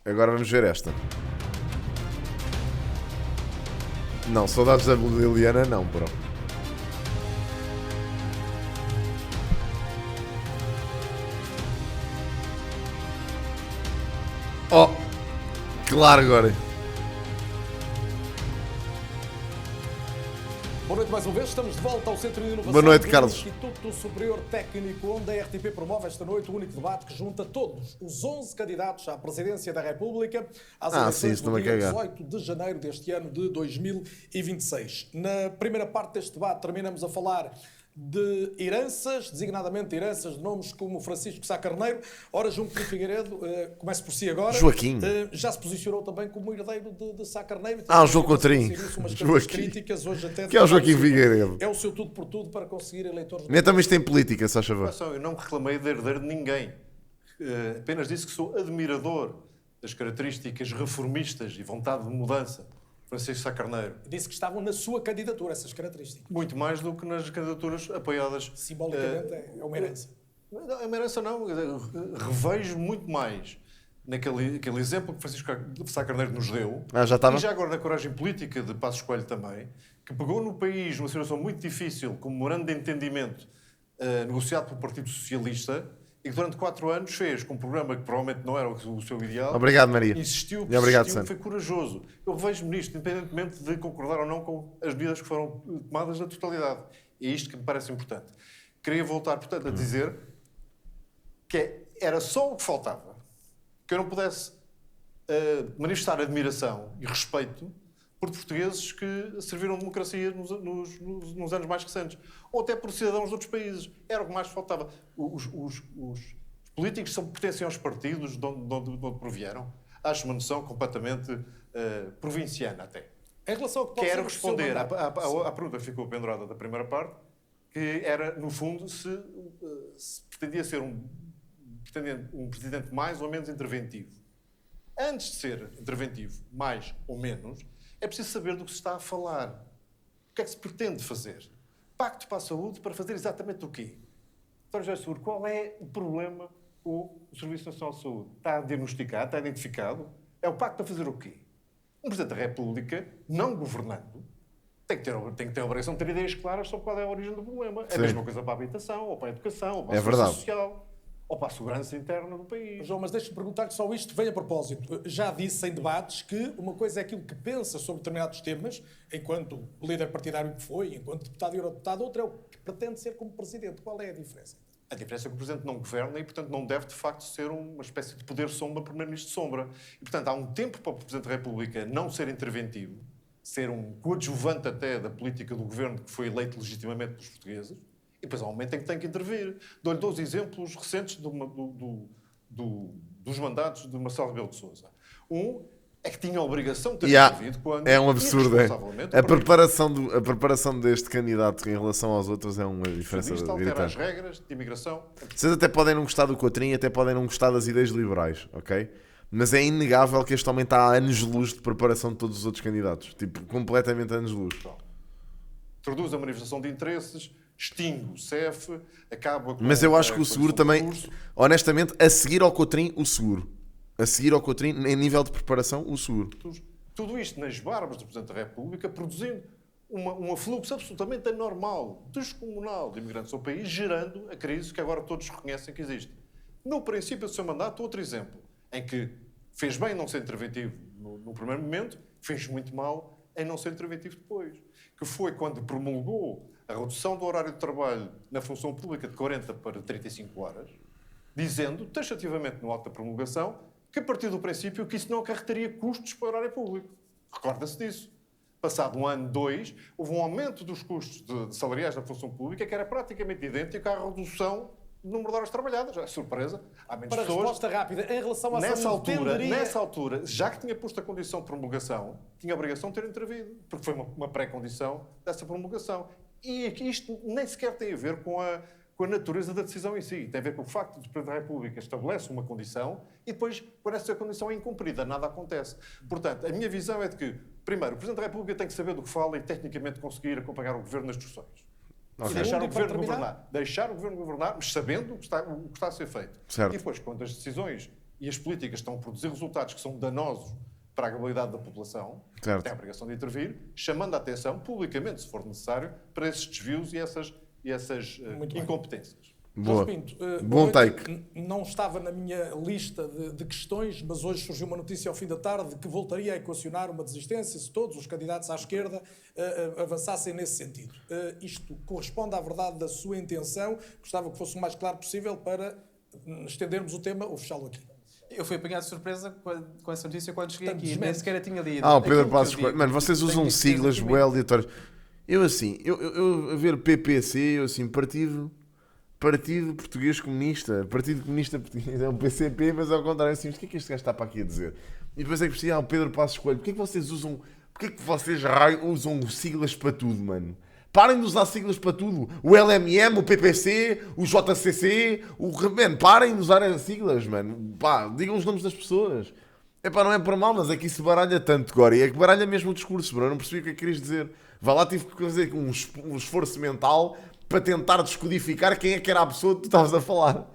Agora vamos ver esta. Não, saudades da Liliana não, bro. Oh, claro agora. Boa noite mais uma vez, estamos de volta ao Centro de Inovação Boa noite, do Carlos. Instituto Superior Técnico, onde a RTP promove esta noite o único debate que junta todos os 11 candidatos à Presidência da República às eleições do dia 18 de janeiro deste ano de 2026. Na primeira parte deste debate terminamos a falar de heranças, designadamente heranças de nomes como Francisco Sá Carneiro. Ora, João Coutinho Figueiredo, comece por si agora. Joaquim. Já se posicionou também como herdeiro de Sá Carneiro. O João Coutinho. Joaquim. Críticas, hoje até que é o Joaquim Figueiredo? É o seu tudo por tudo para conseguir eleitores. Meta-me isto em política, se faz favor. Eu não me reclamei de herdeiro de ninguém. Apenas disse que sou admirador das características reformistas e vontade de mudança Francisco Sá Carneiro. Disse que estavam na sua candidatura essas características. Muito mais do que nas candidaturas apoiadas. Simbolicamente é uma herança. Não, é uma herança não. Revejo muito mais naquele exemplo que Francisco Sá Carneiro nos deu. Já estava? E já agora na coragem política de Passos Coelho também, que pegou no país numa situação muito difícil, com um memorando de entendimento negociado pelo Partido Socialista, e que durante 4 anos fez com um programa que provavelmente não era o seu ideal. Obrigado, Maria. Insistiu, e obrigado, persistiu, foi corajoso. Eu revejo-me nisto, independentemente de concordar ou não com as medidas que foram tomadas na totalidade. E é isto que me parece importante. Queria voltar, portanto, a dizer que era só o que faltava. Que eu não pudesse manifestar admiração e respeito por portugueses que serviram a democracia nos anos mais recentes. Ou até por cidadãos de outros países. Era o que mais faltava. Os políticos pertencem aos partidos de onde provieram. Acho uma noção completamente provinciana até. Em relação ao que quero responder à pergunta que ficou pendurada da primeira parte, que era, no fundo, se pretendia ser um presidente mais ou menos interventivo. Antes de ser interventivo, mais ou menos, é preciso saber do que se está a falar. O que é que se pretende fazer? Pacto para a saúde para fazer exatamente o quê? Dr. José Seguro, qual é o problema com o Serviço Nacional de Saúde? Está diagnosticado? Está identificado? É o pacto para fazer o quê? Um Presidente da República, não governando, tem que ter a obrigação de ter ideias claras sobre qual é a origem do problema. É a mesma coisa para a habitação, ou para a educação, ou para a segurança social, ou para a segurança interna do país. João, mas deixe-me perguntar-lhe só isto, vem a propósito. Já disse em debates que uma coisa é aquilo que pensa sobre determinados temas, enquanto líder partidário que foi, enquanto deputado e eurodeputado, outra é o que pretende ser como presidente. Qual é a diferença? A diferença é que o Presidente não governa e, portanto, não deve, de facto, ser uma espécie de poder-sombra, primeiro-ministro de sombra. E, portanto, há um tempo para o Presidente da República não ser interventivo, ser um coadjuvante até da política do governo que foi eleito legitimamente pelos portugueses, e depois há um momento em que tem que intervir. Dou-lhe 2 exemplos recentes dos mandatos de Marcelo Rebelo de Sousa. Um é que tinha a obrigação de ter intervido quando... É um absurdo, a preparação deste candidato em relação aos outros é uma diferença altera as regras de imigração. Vocês até podem não gostar do Coutrinho, até podem não gostar das ideias liberais, ok? Mas é inegável que este homem está a anos-luz de preparação de todos os outros candidatos. Tipo, completamente a anos-luz. Introduz a manifestação de interesses, extingue o CEF, acaba com... Mas eu acho que o seguro também, honestamente, a seguir ao Coutrinho, o seguro. A seguir ao Coutrinho, em nível de preparação, o seguro. Tudo isto nas barbas do Presidente da República, produzindo um fluxo absolutamente anormal, descomunal de imigrantes ao país, gerando a crise que agora todos reconhecem que existe. No princípio do seu mandato, outro exemplo, em que fez bem em não ser interventivo no primeiro momento, fez muito mal em não ser interventivo depois. Que foi quando promulgou a redução do horário de trabalho na função pública de 40 para 35 horas, dizendo, taxativamente no ato da promulgação, que a partir do princípio que isso não acarretaria custos para o horário público. Recorda-se disso. Passado 1 ano, 2, houve um aumento dos custos salariais da função pública que era praticamente idêntico à redução do número de horas trabalhadas. É surpresa. Há menos pessoas. Resposta rápida, em relação à nessa altura, já que tinha posto a condição de promulgação, tinha a obrigação de ter intervido, porque foi uma pré-condição dessa promulgação. E isto nem sequer tem a ver com a natureza da decisão em si. Tem a ver com o facto de o Presidente da República estabelece uma condição e depois, quando essa condição é incumprida, nada acontece. Portanto, a minha visão é de que, primeiro, o Presidente da República tem que saber do que fala e, tecnicamente, conseguir acompanhar o Governo nas discussões. Okay. E deixar o Governo governar. Deixar o Governo governar, mas sabendo o que está a ser feito. Certo. E depois, quando as decisões e as políticas estão a produzir resultados que são danosos para a globalidade da população, certo, tem a obrigação de intervir, chamando a atenção publicamente, se for necessário, para esses desvios e essas incompetências. Boa. Pinto, bom take. Não estava na minha lista de questões, mas hoje surgiu uma notícia ao fim da tarde que voltaria a equacionar uma desistência se todos os candidatos à esquerda avançassem nesse sentido. Isto corresponde à verdade da sua intenção? Gostava que fosse o mais claro possível para estendermos o tema ou fechá-lo aqui. Eu fui apanhado de surpresa com essa notícia quando cheguei aqui, nem sequer a tinha lido. O Pedro Passos Coelho. Mano, vocês usam siglas bem aleatórias. Eu assim, eu a ver PPC, eu assim, Partido Português Comunista, Partido Comunista Português, é o PCP, mas ao contrário, assim, mas o que é que este gajo está para aqui a dizer? E depois é que precisa, o Pedro Passos Coelho, porquê é que vocês usam siglas para tudo, mano? Parem de usar siglas para tudo. O LMM, o PPC, o JCC, mano, parem de usar siglas, mano. Pá, digam os nomes das pessoas. Epá, não é por mal, mas é que isso baralha tanto, agora. E é que baralha mesmo o discurso, bro. Eu não percebi o que é que querias dizer. Vá lá, tive que fazer um esforço mental para tentar descodificar quem é que era a pessoa que tu estavas a falar.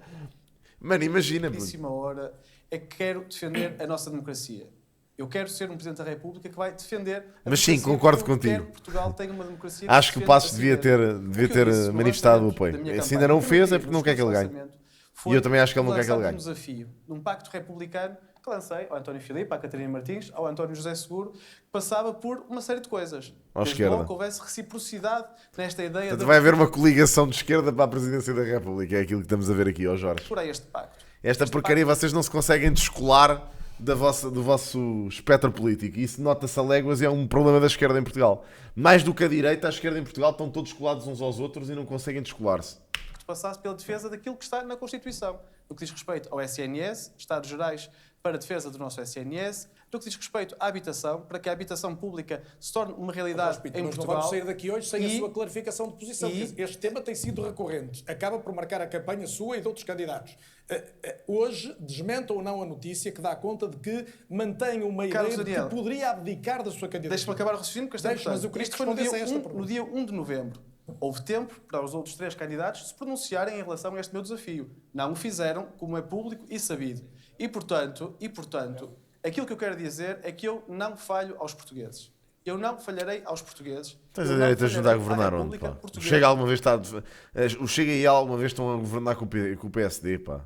Mano, imagina. A hora é que quero defender a nossa democracia. Eu quero ser um Presidente da República que vai defender a Mas sim, concordo contigo. Quero que Portugal tenha uma democracia. Acho que o Passos devia ter manifestado o apoio. Se ainda não fez, é porque não quer que ele ganhe. E eu também acho que ele não quer que ele ganhe. Um desafio de um pacto republicano que lancei ao António Filipe, à Catarina Martins, ao António José Seguro, que passava por uma série de coisas. À esquerda. Logo que houvesse reciprocidade nesta ideia. Portanto, vai haver uma coligação de esquerda para a Presidência da República. É aquilo que estamos a ver aqui, ó Jorge. Por aí este pacto. Esta porcaria vocês não se conseguem descolar do vosso espectro político. Isso nota-se a léguas e é um problema da esquerda em Portugal. Mais do que a direita, a esquerda em Portugal estão todos colados uns aos outros e não conseguem descolar-se. Que passasse pela defesa daquilo que está na Constituição. No que diz respeito ao SNS, Estados Gerais para a defesa do nosso SNS, no que diz respeito à habitação, para que a habitação pública se torne uma realidade em Portugal. Não vamos sair daqui hoje sem a sua clarificação de posição. Este tema tem sido recorrente. Acaba por marcar a campanha sua e de outros candidatos. Hoje, desmenta ou não a notícia que dá conta de que mantém uma ideia de que poderia abdicar da sua candidatura. Deixa-me acabar o raciocínio, porque mas eu queria que no dia 1 de novembro. Houve tempo para os outros 3 candidatos se pronunciarem em relação a este meu desafio. Não o fizeram, como é público e sabido. E, portanto, aquilo que eu quero dizer é que eu não falho aos portugueses. Eu não falharei aos portugueses. Tens a direita a ajudar a governar onde, pá? O Chega alguma vez estão a governar com o PSD, pá.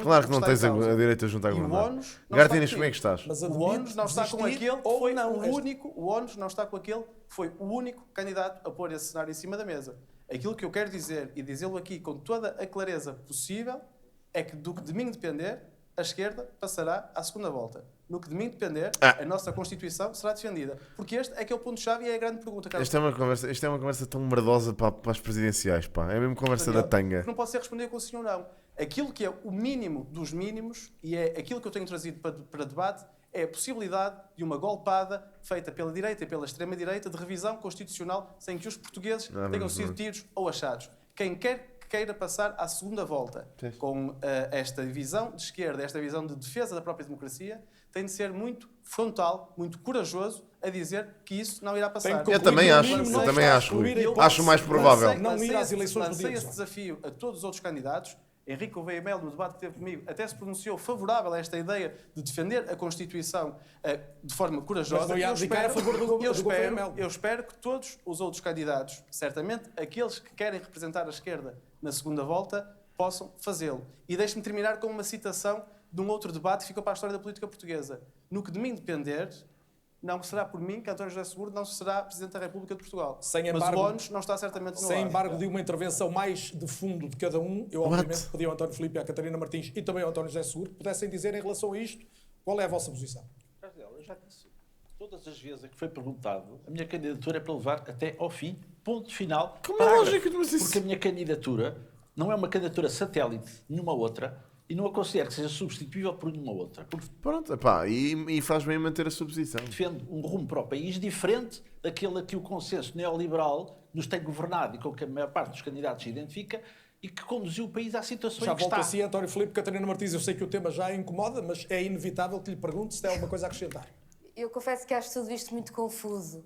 Claro que não tens a direita a juntar a governar. Gartinas, como é que estás? Mas o ONU não está com aquele que foi o único. O ONU não está com aquele que foi o único candidato a pôr esse cenário em cima da mesa. Aquilo que eu quero dizer, e dizê-lo aqui com toda a clareza possível, é que do que de mim depender, a esquerda passará à segunda volta. No que de mim depender, a nossa Constituição será defendida. Porque este é que é o ponto-chave e é a grande pergunta. Isto é uma conversa tão merdosa para as presidenciais, pá. É a mesma conversa da tanga. Não pode ser respondida com sim ou não. Aquilo que é o mínimo dos mínimos, e é aquilo que eu tenho trazido para debate, é a possibilidade de uma golpada feita pela direita e pela extrema-direita de revisão constitucional sem que os portugueses tenham sido tiros ou achados. Quem quer que queira passar à segunda volta com esta visão de esquerda, esta visão de defesa da própria democracia, tem de ser muito frontal, muito corajoso a dizer que isso não irá passar. Eu também acho, acho mais provável. Não ir às eleições do dia. Lancei esse desafio a todos os outros candidatos. Henrique Gouveia Melo, no debate que teve comigo, até se pronunciou favorável a esta ideia de defender a Constituição de forma corajosa. Mas não ia abdicar a favor do Gouveia Melo. Eu espero que todos os outros candidatos, certamente aqueles que querem representar a esquerda na segunda volta, possam fazê-lo. E deixe-me terminar com uma citação de um outro debate que ficou para a história da política portuguesa. No que de mim depender, não será por mim que António José Seguro não será Presidente da República de Portugal. Mas o ONU não está certamente no Sem embargo de uma intervenção mais de fundo de cada um, eu obviamente pedi ao António Filipe, à Catarina Martins e também ao António José Seguro que pudessem dizer em relação a isto qual é a vossa posição. Eu já disse, todas as vezes que foi perguntado, a minha candidatura é para levar até ao fim, ponto final. Como é lógico? Porque a minha candidatura não é uma candidatura satélite, nenhuma outra, e não a considero que seja substituível por nenhuma outra. Porque pronto, pá, e faz bem manter a sua posição. Defende um rumo para o país diferente daquele a que o consenso neoliberal nos tem governado e com que a maior parte dos candidatos se identifica e que conduziu o país à situação já em que está. Já volto assim, António Filipe, Catarina Martins, eu sei que o tema já incomoda, mas é inevitável que lhe pergunte se tem alguma coisa a acrescentar. Eu confesso que acho tudo isto muito confuso.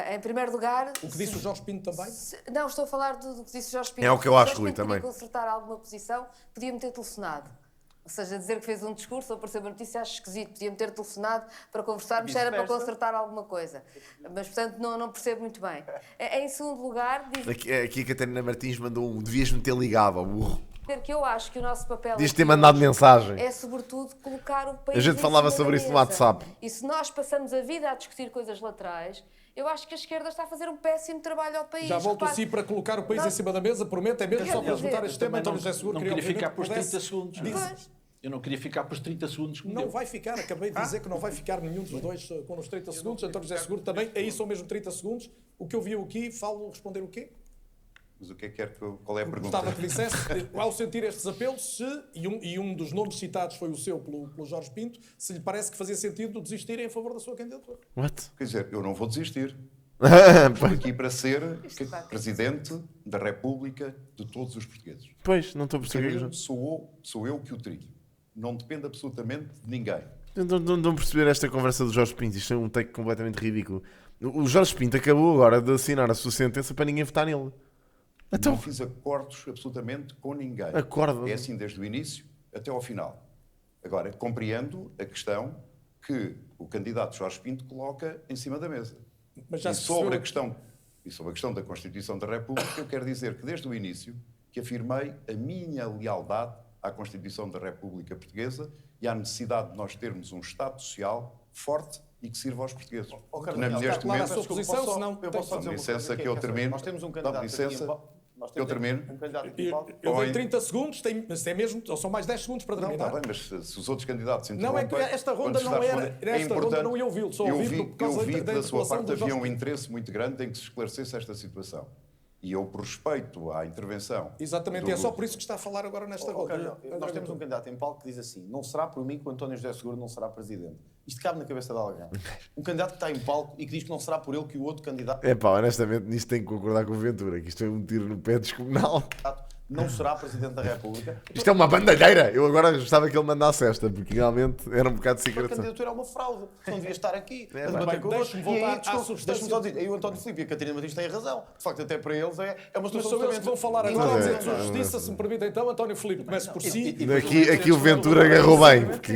Em primeiro lugar... O que disse o Jorge Pinto também? Não, estou a falar do que disse o Jorge Pinto. É o que eu acho, Rui, também. também. Se consertar alguma posição, podia-me ter telefonado. Ou seja, dizer que fez um discurso ou apareceu uma notícia, acho esquisito. Podia-me ter telefonado para conversarmos, se era para consertar alguma coisa. Mas, portanto, não percebo muito bem. Em segundo lugar... Aqui a Catarina Martins mandou devias-me ter ligado, ao burro. Que eu acho que o nosso papel Diz ter mandado mensagem. é, sobretudo, colocar o país A gente falava sobre isso no WhatsApp. E se nós passamos a vida a discutir coisas laterais, eu acho que a esquerda está a fazer um péssimo trabalho ao país. Já volto assim para colocar o país em cima da mesa, prometo, é mesmo só para esgotar este tema. António José Seguro não queria ficar por 30 segundos. Eu não queria ficar por 30 segundos. Não vai ficar, acabei de dizer que não vai ficar nenhum dos dois com os 30 segundos. António José Seguro também, aí são mesmo 30 segundos. O que eu vi aqui, falo responder o quê? Mas o que é que quer que qual é a pergunta? Gostava que dissesse, ao sentir estes apelos, se, e um dos nomes citados foi o seu pelo Jorge Pinto, se lhe parece que fazia sentido desistir em favor da sua candidatura. What? Quer dizer, eu não vou desistir. Estou aqui para ser Presidente da República de todos os portugueses. Pois, não estou a perceber. Caminho sou eu que o trilho. Não depende absolutamente de ninguém. Não perceber esta conversa do Jorge Pinto. Isto é um take completamente ridículo. O Jorge Pinto acabou agora de assinar a sua sentença para ninguém votar nele. Então, não fiz acordos absolutamente com ninguém. Acordo. É assim desde o início até ao final. Agora, compreendo a questão que o candidato Jorge Pinto coloca em cima da mesa. Mas já E sobre a questão da Constituição da República, eu quero dizer que desde o início que afirmei a minha lealdade à Constituição da República Portuguesa e à necessidade de nós termos um Estado social forte e que sirva aos portugueses. Neste momento, a sua posição, senão... Eu posso dizer licença que eu termino. Nós temos um candidato eu termino. Eu dei 30 segundos, mas é mesmo, são mais 10 segundos para terminar. Não, está bem, mas se os outros candidatos não, é que esta ronda não era. Esta ronda não ia ouvi-lo, só ouvi por causa eu vi que da sua parte havia um Jorge... interesse muito grande em que se esclarecesse esta situação. E eu, por respeito à intervenção... Exatamente, é só por isso que está a falar agora nesta ronda. Nós temos um candidato em palco que diz assim: não será por mim que o António José Seguro não será presidente. Isto cabe na cabeça de alguém. Um candidato que está em palco e que diz que não será por ele que o outro candidato... É pá, honestamente, nisto tenho que concordar com o Ventura, que isto é um tiro no pé descomunal. Não será Presidente da República. Isto é uma bandalheira. Eu agora gostava que ele mandasse esta, porque realmente era um bocado de A secreto. candidatura é uma fraude. Não devia estar aqui. Deixe-me voltar à substância. Deixe-me só dizer, aí o António Filipe e a Catarina Martins têm razão. De facto, até para eles é uma Mas situação são eles que vão falar agora Mas é, à sua justiça, se me permite então, António Filipe, comece por si. Aqui o Ventura agarrou bem, porque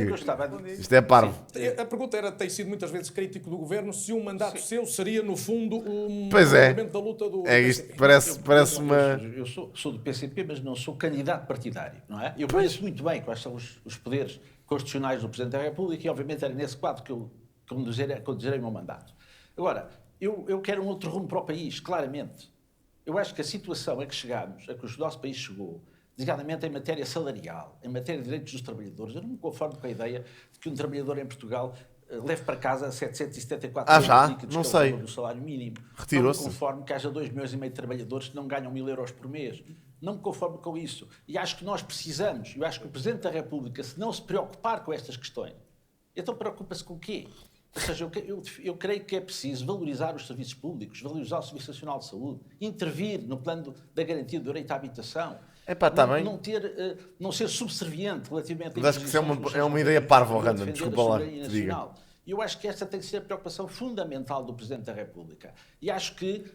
isto é parvo. A pergunta tem sido muitas vezes crítico do governo se um mandato seu seria, no fundo, um Pois é. elemento da luta do É isto, PCP. parece uma... Eu sou do PCP, mas não sou candidato partidário, não é? Eu conheço muito bem quais são os poderes constitucionais do Presidente da República e, obviamente, era nesse quadro que eu conduzirei o meu mandato. Agora, eu quero um outro rumo para o país, claramente. Eu acho que a situação a que chegamos, a que o nosso país chegou, designadamente em matéria salarial, em matéria de direitos dos trabalhadores, eu não me conformo com a ideia de que um trabalhador em Portugal leve para casa 774 euros já? líquidos, Não que é o sei. valor do salário mínimo. Retirou-se. Não me conformo que haja 2,5 milhões de trabalhadores que não ganham 1.000 euros por mês. Não me conformo com isso. E acho que nós precisamos, eu acho que o Presidente da República, se não se preocupar com estas questões, então preocupa-se com o quê? Ou seja, eu creio que é preciso valorizar os serviços públicos, valorizar o Serviço Nacional de Saúde, intervir no plano da garantia do direito à habitação. Epá, tá bem. Não ser subserviente relativamente Mas acho que isso é uma ideia parva, Random, desculpa lá, diga. E eu acho que esta tem que ser a preocupação fundamental do Presidente da República. E acho que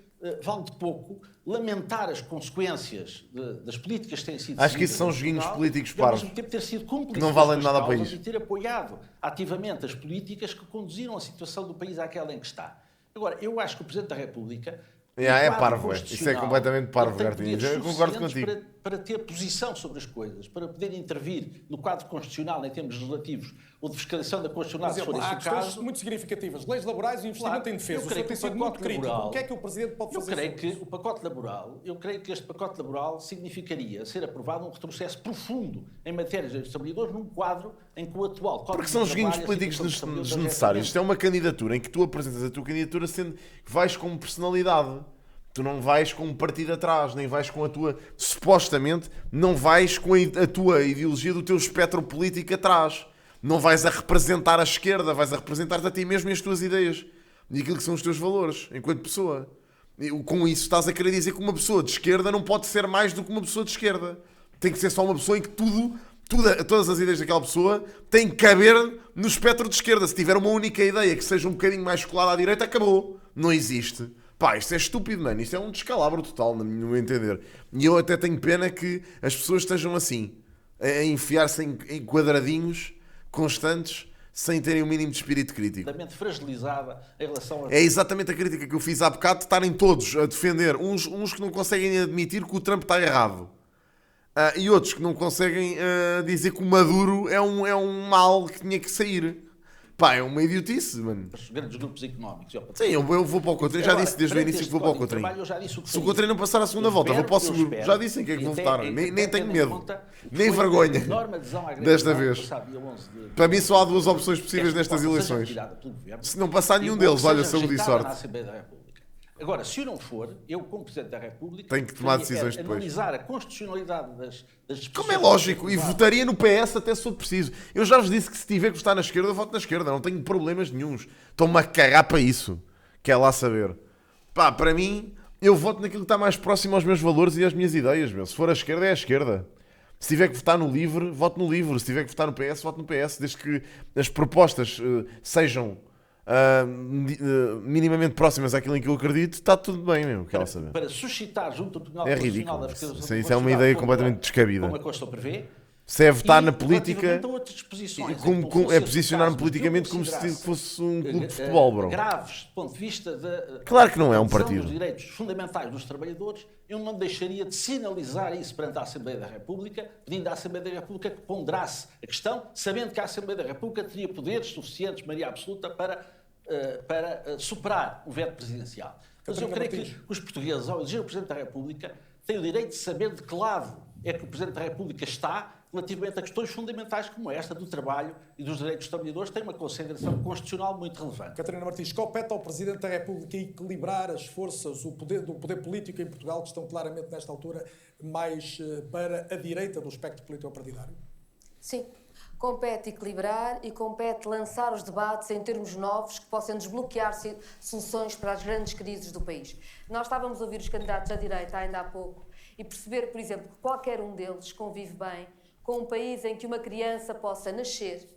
vale de pouco lamentar as consequências das políticas que têm sido acho que isso são seguidas em joguinhos Portugal, políticos e ao parvos, mesmo tempo ter sido cúmplice que não valem das nada ao causas país. e ter apoiado ativamente as políticas que conduziram a situação do país àquela em que está. Agora, eu acho que o Presidente da República... É parvo, isso é completamente parvo, Gartinhos. Eu concordo contigo. Para ter posição sobre as coisas, para poder intervir no quadro constitucional em termos legislativos ou de fiscalização da Constitucional, Por exemplo, se for há esse o questões caso. muito significativas, leis laborais e investimento em defesa. O senhor tem sido muito crítico. O que é que o Presidente pode fazer? Eu creio que o pacote laboral, este pacote laboral significaria ser aprovado um retrocesso profundo em matéria de direitos dos trabalhadores num quadro em que o atual Código Porque são de joguinhos Trabalho, políticos a situação dos trabalhadores desnecessários. Isto é uma candidatura em que tu apresentas a tua candidatura sendo que vais com personalidade. Tu não vais com um partido atrás, nem vais com a tua... Supostamente, não vais com a tua ideologia do teu espectro político atrás. Não vais a representar a esquerda, vais a representar-te a ti mesmo e as tuas ideias. E aquilo que são os teus valores, enquanto pessoa. E com isso estás a querer dizer que uma pessoa de esquerda não pode ser mais do que uma pessoa de esquerda. Tem que ser só uma pessoa em que todas as ideias daquela pessoa têm que caber no espectro de esquerda. Se tiver uma única ideia que seja um bocadinho mais colada à direita, acabou. Não existe. Pá, isto é estúpido, mano. Isto é um descalabro total, no meu entender. E eu até tenho pena que as pessoas estejam assim. a enfiar-se em quadradinhos constantes sem terem o mínimo de espírito crítico. Fragilizada em relação a... É exatamente a crítica que eu fiz há bocado, de estarem todos a defender, uns que não conseguem admitir que o Trump está errado, e outros que não conseguem dizer que o Maduro é um mal que tinha que sair. Pá, é uma idiotice, mano. Os grandes grupos económicos. Sim, eu vou para o Cotrim, já disse desde o início que vou para o Cotrim. Se o Cotrim não passar a segunda volta, vou para o seguro. Já disse em que é que vou votar. Nem tenho medo, nem vergonha. Desta vez. Para mim só há duas opções possíveis nestas eleições. Se não passar nenhum deles, olha, saúde e sorte. Agora, se não for, eu, como Presidente da República, tenho que tomar decisões depois. Analisar a constitucionalidade das como é lógico, e votaria no PS até se for preciso. Eu já vos disse que se tiver que votar na esquerda, eu voto na esquerda. Não tenho problemas nenhuns. Estou-me a cagar para isso. Quer lá saber. Pá, para mim, eu voto naquilo que está mais próximo aos meus valores e às minhas ideias. Meu. Se for a esquerda, é a esquerda. Se tiver que votar no LIVRE, voto no LIVRE. Se tiver que votar no PS, voto no PS. Desde que as propostas sejam minimamente próximas àquilo em que eu acredito, está tudo bem, meu. Quer lá saber. Para suscitar junto ao Tribunal Constitucional isso é uma ideia completamente descabida. Como a Constituição prevê. Se é votar na política, é posicionar-me politicamente como se fosse um clube de futebol, bro. Graves, do ponto de vista claro que não é um partido. Dos direitos fundamentais dos trabalhadores, eu não deixaria de sinalizar isso perante a Assembleia da República, pedindo à Assembleia da República que ponderasse a questão, sabendo que a Assembleia da República teria poderes suficientes, maioria absoluta, para superar o veto presidencial. Mas eu creio que os portugueses, ao eleger o Presidente da República, têm o direito de saber de que lado é que o Presidente da República está relativamente a questões fundamentais como esta do trabalho e dos direitos dos trabalhadores, tem uma consideração constitucional muito relevante. Catarina Martins, compete ao Presidente da República equilibrar as forças, o poder político em Portugal, que estão claramente, nesta altura, mais para a direita do espectro político-partidário? Sim. Compete equilibrar e compete lançar os debates em termos novos que possam desbloquear soluções para as grandes crises do país. Nós estávamos a ouvir os candidatos da direita ainda há pouco e perceber, por exemplo, que qualquer um deles convive bem com um país em que uma criança possa nascer,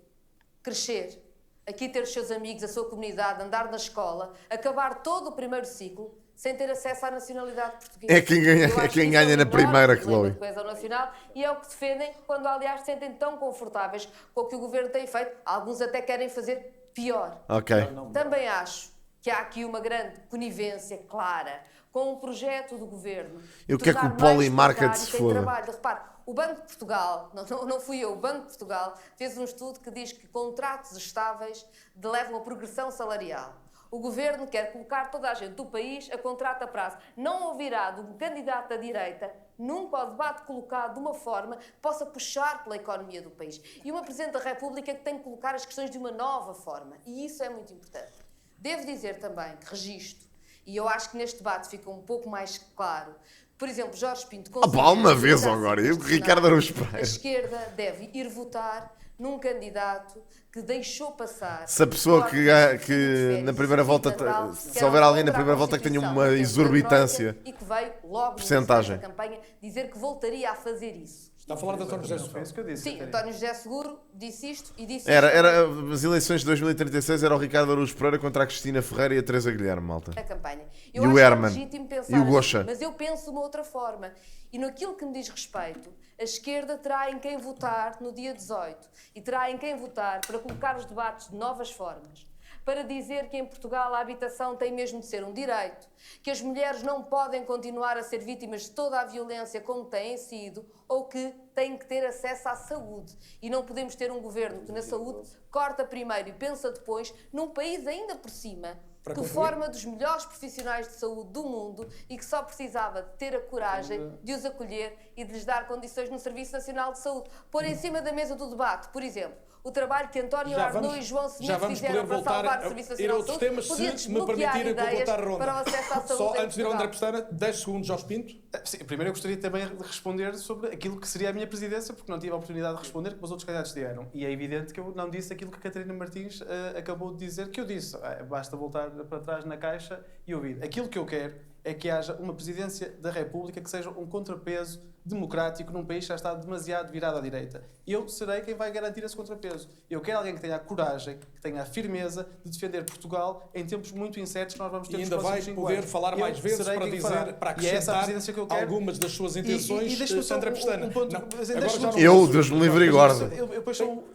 crescer, aqui ter os seus amigos, a sua comunidade, andar na escola, acabar todo o primeiro ciclo sem ter acesso à nacionalidade portuguesa. É quem ganha na primeira, Chloe. Nacional, e é o que defendem quando, aliás, se sentem tão confortáveis com o que o governo tem feito. Alguns até querem fazer pior. Okay. Também acho que há aqui uma grande conivência clara com o projeto do governo. Eu quero que o Polymarket se foda. Repare, o Banco de Portugal, não fui eu, o Banco de Portugal fez um estudo que diz que contratos estáveis levam a progressão salarial. O governo quer colocar toda a gente do país a contrato a prazo. Não ouvirá de um candidato da direita nunca o debate colocado de uma forma que possa puxar pela economia do país. E uma Presidente da República que tem que colocar as questões de uma nova forma. E isso é muito importante. Devo dizer também que registro, e eu acho que neste debate fica um pouco mais claro, por exemplo, Jorge Pinto... uma vez agora, eu, Ricardo Araújo Pereira. A esquerda deve ir votar num candidato que deixou passar... Se a pessoa que na primeira volta... Se houver alguém na primeira volta que tenha uma exorbitância... E que veio logo percentagem. Na campanha dizer que voltaria a fazer isso. Está a falar de António José Seguro. Isso que eu disse. Sim, António José Seguro disse isto e disse era as eleições de 2036 era o Ricardo Araújo Pereira contra a Cristina Ferreira e a Teresa Guilherme, malta. Na campanha. E o Herman. Legítimo pensar e o Gosha. Assim, mas eu penso de uma outra forma. E naquilo que me diz respeito, a esquerda terá em quem votar no dia 18 e terá em quem votar para colocar os debates de novas formas. Para dizer que em Portugal a habitação tem mesmo de ser um direito, que as mulheres não podem continuar a ser vítimas de toda a violência como têm sido, ou que têm que ter acesso à saúde. E não podemos ter um governo que na saúde corta primeiro e pensa depois, num país ainda por cima, que forma dos melhores profissionais de saúde do mundo e que só precisava de ter a coragem de os acolher e de lhes dar condições no Serviço Nacional de Saúde. Pôr em cima da mesa do debate, por exemplo, o trabalho que António Arnaud e João Semedo fizeram para salvar o Serviço Nacional de Saúde, podia desbloquear ideias para o acesso à saúde. Só antes de ir ao André Pestana, 10 segundos, Jorge Pinto. Sim, primeiro eu gostaria também de responder sobre aquilo que seria a minha presidência, porque não tive a oportunidade de responder, como os outros candidatos tiveram. E é evidente que eu não disse aquilo que a Catarina Martins acabou de dizer que eu disse. Basta voltar para trás na caixa e ouvir. Aquilo que eu quero é que haja uma presidência da República que seja um contrapeso democrático num país que já está demasiado virado à direita. Eu serei quem vai garantir esse contrapeso. Eu quero alguém que tenha a coragem, que tenha a firmeza de defender Portugal em tempos muito incertos que nós vamos ter E nos ainda vai próximos 5 poder anos. falar mais vezes para dizer, para e é essa a acrescentar presidência que eu quero. algumas das suas intenções, deixa-me só Sandra Pestana. ponto. Não, Mas agora já não Eu, posso- Deus me livre e guarda. Eu depois sou...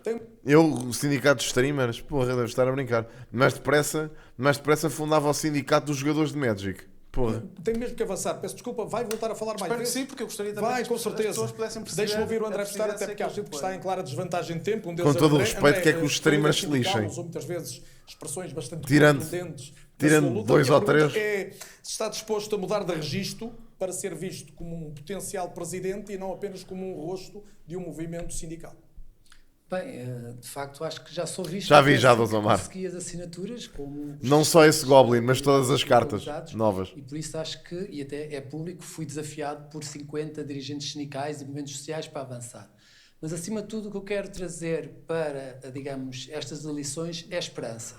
Eu, o sindicato de streamers, porra, deve estar a brincar. Mais depressa fundava o sindicato dos jogadores de Magic. Porra. Tem mesmo que avançar. Peço desculpa, vai voltar a falar mais Espero que vezes? sim, porque eu gostaria também Vai, que com as certeza. pessoas pudessem perceber. Deixa-me ouvir o André a Pestana, até presidência porque acho que eu está em clara desvantagem de tempo. Um Com deles é o todo o André. respeito, que é que os streamers se líderes sindicais lixem. usam muitas vezes expressões bastante Tirando contundentes da tirando sua luta. dois A minha ou pergunta três. É se está disposto a mudar de registro para ser visto como um potencial presidente e não apenas como um rosto de um movimento sindical. Bem, de facto, acho que já sou visto. Já vi, já, assim que Dom Omar. consegui as assinaturas, como os Não só esse Goblin, mas todas as cartas atualizados. novas. E por isso acho que, e até é público, fui desafiado por 50 dirigentes sindicais e movimentos sociais para avançar. Mas, acima de tudo, o que eu quero trazer para, digamos, estas eleições é esperança.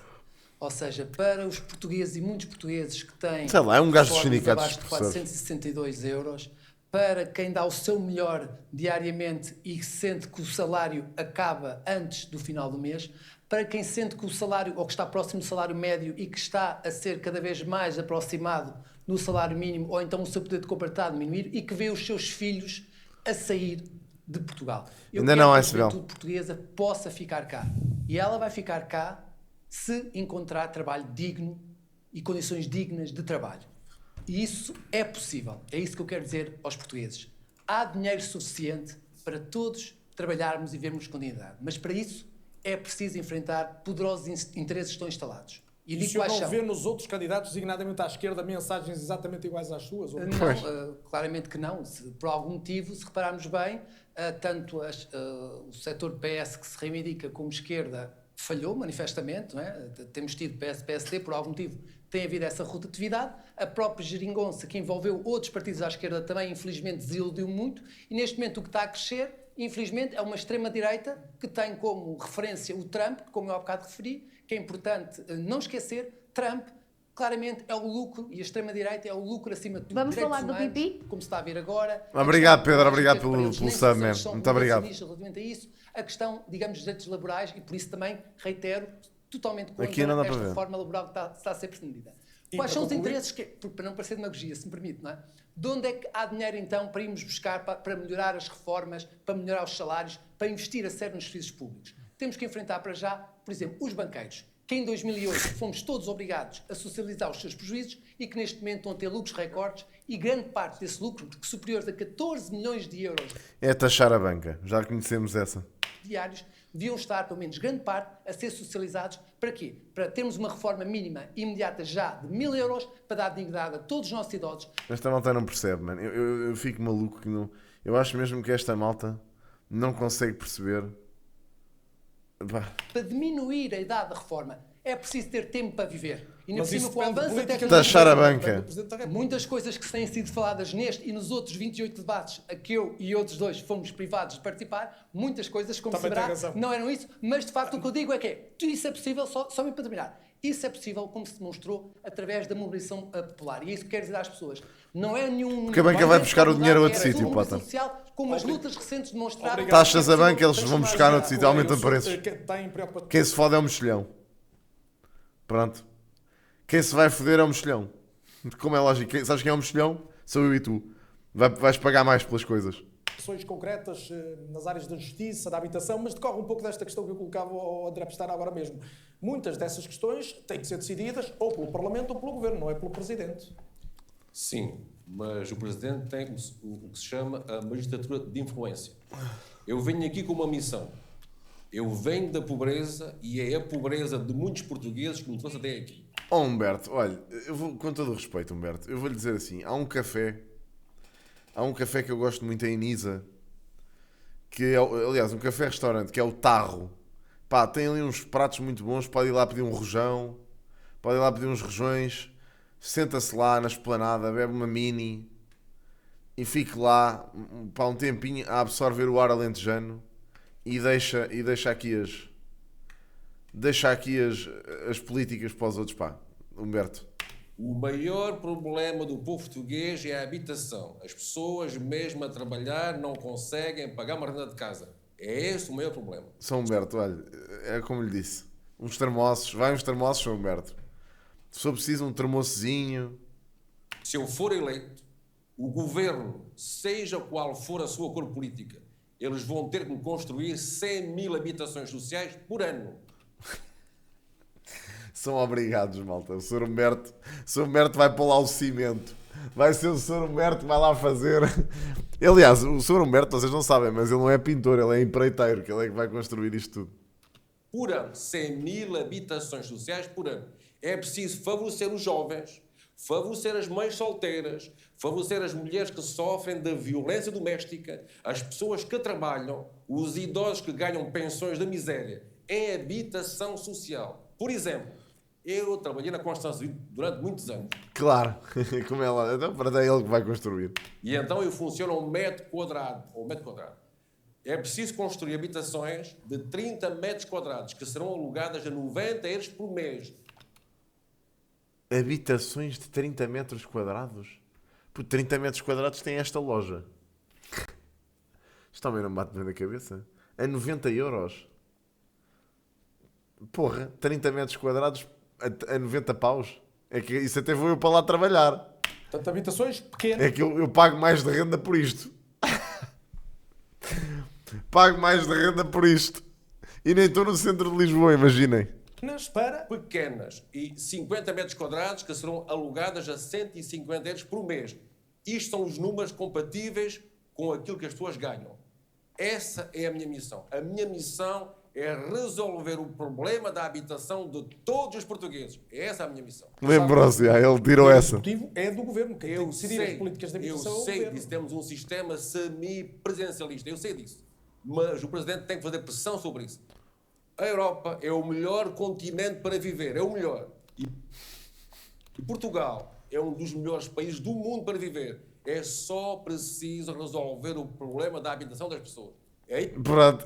Ou seja, para os portugueses e muitos portugueses que têm Sei lá, é um gajo dos reformas sindicatos abaixo de de professores. 462 euros, para quem dá o seu melhor diariamente e sente que o salário acaba antes do final do mês, para quem sente que o salário, ou que está próximo do salário médio e que está a ser cada vez mais aproximado do salário mínimo, ou então o seu poder de compra está a diminuir e que vê os seus filhos a sair de Portugal. Eu Ainda quero não, que a SBL. juventude portuguesa possa ficar cá. E ela vai ficar cá se encontrar trabalho digno e condições dignas de trabalho. E isso é possível. É isso que eu quero dizer aos portugueses. Há dinheiro suficiente para todos trabalharmos e vermos com dignidade. Mas para isso é preciso enfrentar poderosos interesses que estão instalados. E o digo senhor quais não são. vê nos outros candidatos, designadamente à esquerda, mensagens exatamente iguais às suas? Ou... Não, claramente que não. Por algum motivo, se repararmos bem, tanto o setor PS que se reivindica como esquerda falhou manifestamente, não é? Temos tido PS-PSD, por algum motivo tem havido essa rotatividade. A própria geringonça, que envolveu outros partidos à esquerda, também infelizmente desiludiu muito, e neste momento o que está a crescer, infelizmente, é uma extrema-direita que tem como referência o Trump, que, como eu há bocado referi, que é importante não esquecer, Trump claramente é o lucro, e a extrema-direita é o lucro acima de tudo. Vamos Direitos falar do humanos, pipi? como se está a ver agora. Obrigado, Pedro, obrigado Para pelo eles, nem sub, todos man. eles são Muito obrigado. negacionistas relativamente a isso. A questão, digamos, dos direitos laborais, e por isso também, reitero, totalmente Aqui não dá contra para esta ver. reforma laboral que está a ser pretendida. E Quais para são os concluir? interesses, para não parecer demagogia, se me permite, não é? De onde é que há dinheiro, então, para irmos buscar, para melhorar as reformas, para melhorar os salários, para investir a sério nos serviços públicos? Temos que enfrentar para já, por exemplo, os banqueiros, que em 2008 fomos todos obrigados a socializar os seus prejuízos e que neste momento estão a ter lucros recordes, e grande parte desse lucro, superiores a 14 milhões de euros É taxar a banca. Já conhecemos essa. diários, deviam estar, pelo menos grande parte, a ser socializados. Para quê? Para termos uma reforma mínima imediata já de 1000 euros para dar dignidade a todos os nossos idosos. Esta malta não percebe, mano. Eu fico maluco que não. Eu acho mesmo que esta malta não consegue perceber. Pá. Para diminuir a idade da reforma, é preciso ter tempo para viver. E ainda Mas por cima, isso com o depende de avanço da política tecnologia, Taxar a do banca. Presidente da República. muitas coisas que têm sido faladas neste e nos outros 28 debates a que eu e outros dois fomos privados de participar, muitas coisas, como Também saberá, tem razão. não eram isso, mas de facto o que eu digo é que isso é possível, só mesmo para terminar, isso é possível, como se demonstrou, através da mobilização popular. E é isso que quero dizer às pessoas. Não é nenhum... Porque a banca não é vai nenhum buscar o dinheiro a outro é sítio, uma Potter. social, como as lutas recentes demonstraram... Obrigado. Taxas a banca, eles vão buscar noutro sítio, aumentam Eu sou- preços. Tem preocupação. Quem se fode é o mexilhão. Pronto. Quem se vai foder é o mexilhão. Como é lógico. Sabes quem é o mexilhão? Sou eu e tu. Vais pagar mais pelas coisas. Questões concretas nas áreas da justiça, da habitação, mas decorre um pouco desta questão que eu colocava ao André Pestana agora mesmo. Muitas dessas questões têm que ser decididas ou pelo Parlamento ou pelo Governo, não é pelo Presidente. Sim, mas o Presidente tem o que se chama a magistratura de influência. Eu venho aqui com uma missão. Eu venho da pobreza e é a pobreza de muitos portugueses que me trouxe até aqui. Oh, Humberto, olha, eu vou, com todo o respeito, Humberto, eu vou-lhe dizer assim, há um café que eu gosto muito em Nisa, que é, aliás, um café-restaurante, que é o Tarro. Pá, tem ali uns pratos muito bons, pode ir lá pedir um rojão, pode ir lá pedir uns rojões, senta-se lá na esplanada, bebe uma mini e fique lá, pá, um tempinho a absorver o ar alentejano e deixa aqui as políticas para os outros, pá. Humberto, O maior problema do povo português é a habitação. As pessoas, mesmo a trabalhar, não conseguem pagar uma renda de casa. É esse o maior problema. São Humberto, olha, é como lhe disse. Uns termossos, vai uns termossos, São Humberto. Se for preciso um termoçozinho. Se eu for eleito, o governo, seja qual for a sua cor política, eles vão ter que construir 100 mil habitações sociais por ano. São obrigados, malta. O Sr. Humberto vai pôr lá o cimento. Vai ser o Sr. Humberto que vai lá fazer. Aliás, o Sr. Humberto, vocês não sabem, mas ele não é pintor, ele é empreiteiro, que ele é que vai construir isto tudo. Por ano, 100 mil habitações sociais por ano. É preciso favorecer os jovens, favorecer as mães solteiras, favorecer as mulheres que sofrem da violência doméstica, as pessoas que trabalham, os idosos que ganham pensões da miséria. É habitação social. Por exemplo, eu trabalhei na construção civil durante muitos anos. Claro, como é lá. Então, para é ele que vai construir. E então eu funciono a um metro quadrado. É preciso construir habitações de 30 metros quadrados, que serão alugadas a 90 euros por mês. Habitações de 30 metros quadrados? Por 30 metros quadrados tem esta loja. Isto também não bate bem na cabeça. A 90 euros. Porra, 30 metros quadrados a 90 paus. É que isso até vou eu para lá trabalhar. Portanto, habitações pequenas. É que eu pago mais de renda por isto. Pago mais de renda por isto. E nem estou no centro de Lisboa, imaginem. Para Pequenas e 50 metros quadrados que serão alugadas a 150 euros por mês. Isto são os números compatíveis com aquilo que as pessoas ganham. Essa é a minha missão. A minha missão é resolver o problema da habitação de todos os portugueses. Essa é a minha missão. Lembrou-se, ele tirou essa. O executivo é do governo. Quem tem que decidir as políticas de habitação é o governo. Disso. Temos um sistema semi-presidencialista. Eu sei disso. Mas o Presidente tem que fazer pressão sobre isso. A Europa é o melhor continente para viver. É o melhor. E Portugal é um dos melhores países do mundo para viver. É só preciso resolver o problema da habitação das pessoas. Pronto,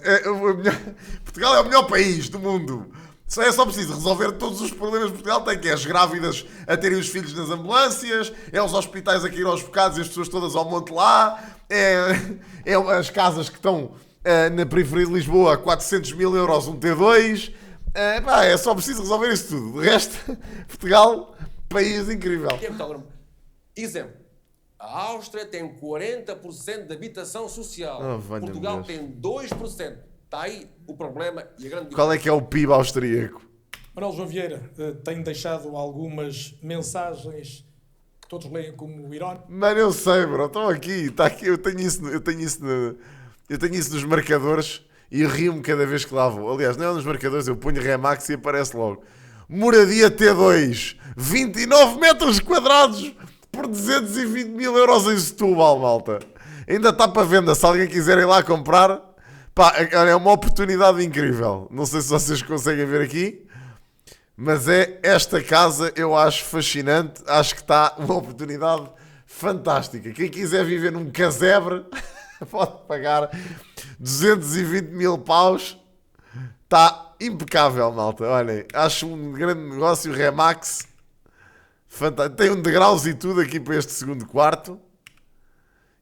Portugal é o melhor país do mundo. É só preciso resolver todos os problemas que Portugal tem, que é as grávidas a terem os filhos nas ambulâncias, é os hospitais a cair aos bocados e as pessoas todas ao monte lá, é as casas que estão na periferia de Lisboa a 400 mil euros um T2. É só preciso resolver isso tudo. De resto, Portugal, país incrível. Exemplo. A Áustria tem 40% de habitação social. Portugal tem 2%. Está aí o problema e a grande... Qual é que é o PIB austríaco? Manuel João Vieira tem deixado algumas mensagens que todos leem como irónicas. Mano, eu sei, bro. Estão aqui. Está aqui. Eu tenho isso nos marcadores e rio-me cada vez que lá vou. Aliás, não é nos marcadores, eu ponho Remax e aparece logo. Moradia T2. 29 metros quadrados por 220 mil euros em Setúbal, malta. Ainda está para venda. Se alguém quiser ir lá comprar, pá, é uma oportunidade incrível. Não sei se vocês conseguem ver aqui, mas é esta casa, eu acho fascinante. Acho que está uma oportunidade fantástica. Quem quiser viver num casebre pode pagar 220 mil paus. Está impecável, malta. Olhem, acho um grande negócio. Remax. Fantástico. Tem um degraus e tudo aqui para este segundo quarto.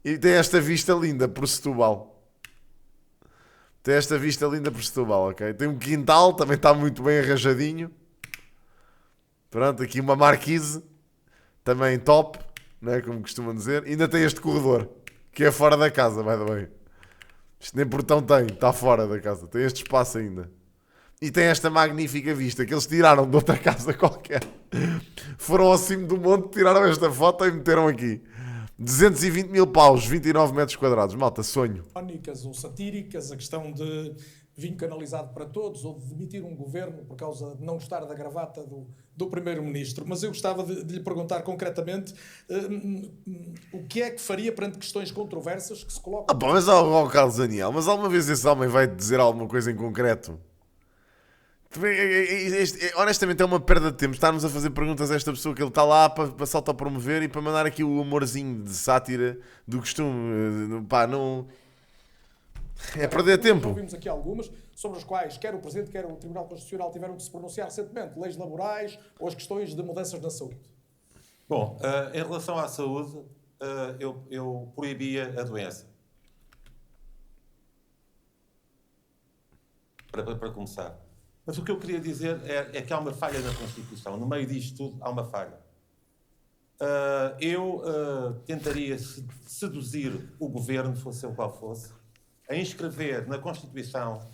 E tem esta vista linda por Setúbal. Ok? Tem um quintal, também está muito bem arranjadinho. Pronto, aqui uma marquise. Também top, não é? Como costumam dizer. E ainda tem este corredor, que é fora da casa, by the way. Isto nem portão tem, está fora da casa. Tem este espaço ainda. E tem esta magnífica vista que eles tiraram de outra casa qualquer. Foram ao cimo do monte, tiraram esta foto e meteram aqui. 220 mil paus, 29 metros quadrados. Malta, sonho. Irónicas ou satíricas, a questão de vinho canalizado para todos ou de demitir um governo por causa de não gostar da gravata do primeiro-ministro. Mas eu gostava de lhe perguntar concretamente o que é que faria perante questões controversas que se colocam... Mas Carlos Daniel, mas alguma vez esse homem vai dizer alguma coisa em concreto? Honestamente é uma perda de tempo estarmos a fazer perguntas a esta pessoa que ele está lá para se autopromover e para mandar aqui o humorzinho de sátira do costume. Pá, não... É perder tempo. Ouvimos aqui algumas sobre as quais quer o Presidente, quer o Tribunal Constitucional tiveram de se pronunciar recentemente. Leis laborais ou as questões de mudanças na saúde. Bom, em relação à saúde, eu proibia a doença. Para começar. Mas o que eu queria dizer é que há uma falha na Constituição. No meio disto tudo, há uma falha. Eu tentaria seduzir o governo, fosse ele qual fosse, a inscrever na Constituição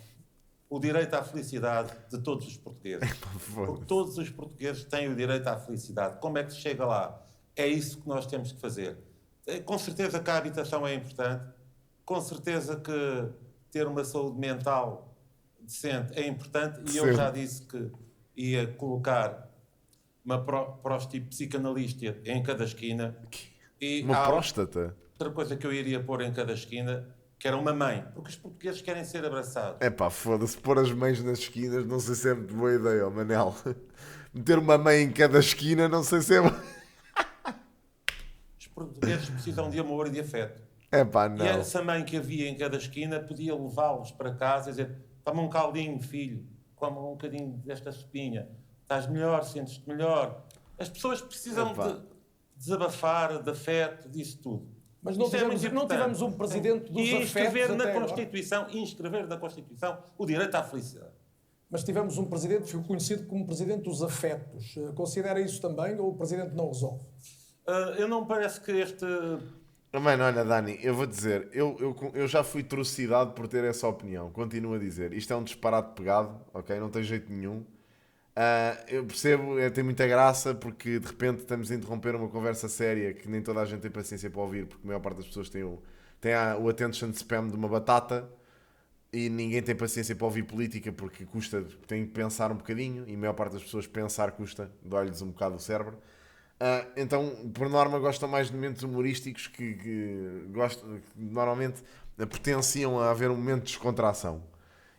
o direito à felicidade de todos os portugueses. Porque todos os portugueses têm o direito à felicidade. Como é que se chega lá? É isso que nós temos que fazer. Com certeza que a habitação é importante. Com certeza que ter uma saúde mental decente é importante. E eu já disse que ia colocar uma próstata psicanalista em cada esquina. E uma próstata? Outra coisa que eu iria pôr em cada esquina, que era uma mãe, porque os portugueses querem ser abraçados. É pá, foda-se, pôr as mães nas esquinas, não sei se é muito boa ideia, oh, Manel. Meter uma mãe em cada esquina, não sei se é... Os portugueses precisam de amor e de afeto. É pá, não. E essa mãe que havia em cada esquina podia levá-los para casa e dizer: toma um caldinho, filho, coma um bocadinho desta sopinha, estás melhor, sentes-te melhor. As pessoas precisam de desabafar, de afeto, disso tudo. Mas não tivemos um presidente dos afetos inscrever na agora. Constituição, inscrever na Constituição o direito à felicidade. Mas tivemos um presidente que foi conhecido como presidente dos afetos. Considera isso também ou o presidente não resolve? Eu não parece que este... Mano, olha, Dani, eu vou dizer, eu já fui trucidado por ter essa opinião. Continuo a dizer, isto é um disparate pegado, ok? Não tem jeito nenhum. Eu percebo, tem muita graça porque de repente estamos a interromper uma conversa séria que nem toda a gente tem paciência para ouvir, porque a maior parte das pessoas tem o attention spam de uma batata e ninguém tem paciência para ouvir política porque custa, tem que pensar um bocadinho e a maior parte das pessoas pensar custa, dói-lhes um bocado o cérebro. Então, por norma, gostam mais de momentos humorísticos que normalmente potenciam a haver um momento de descontração.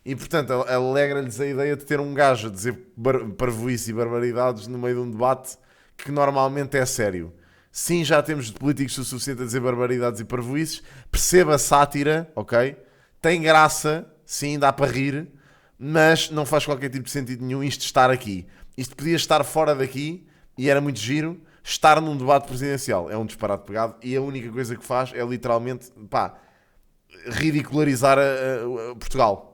E, portanto, alegra-lhes a ideia de ter um gajo a dizer parvoíce e barbaridades no meio de um debate que normalmente é sério. Sim, já temos políticos o suficiente a dizer barbaridades e parvoíces. Perceba a sátira, ok? Tem graça, sim, dá para rir, mas não faz qualquer tipo de sentido nenhum isto estar aqui. Isto podia estar fora daqui e era muito giro. Estar num debate presidencial é um disparate pegado e a única coisa que faz é literalmente, ridicularizar Portugal.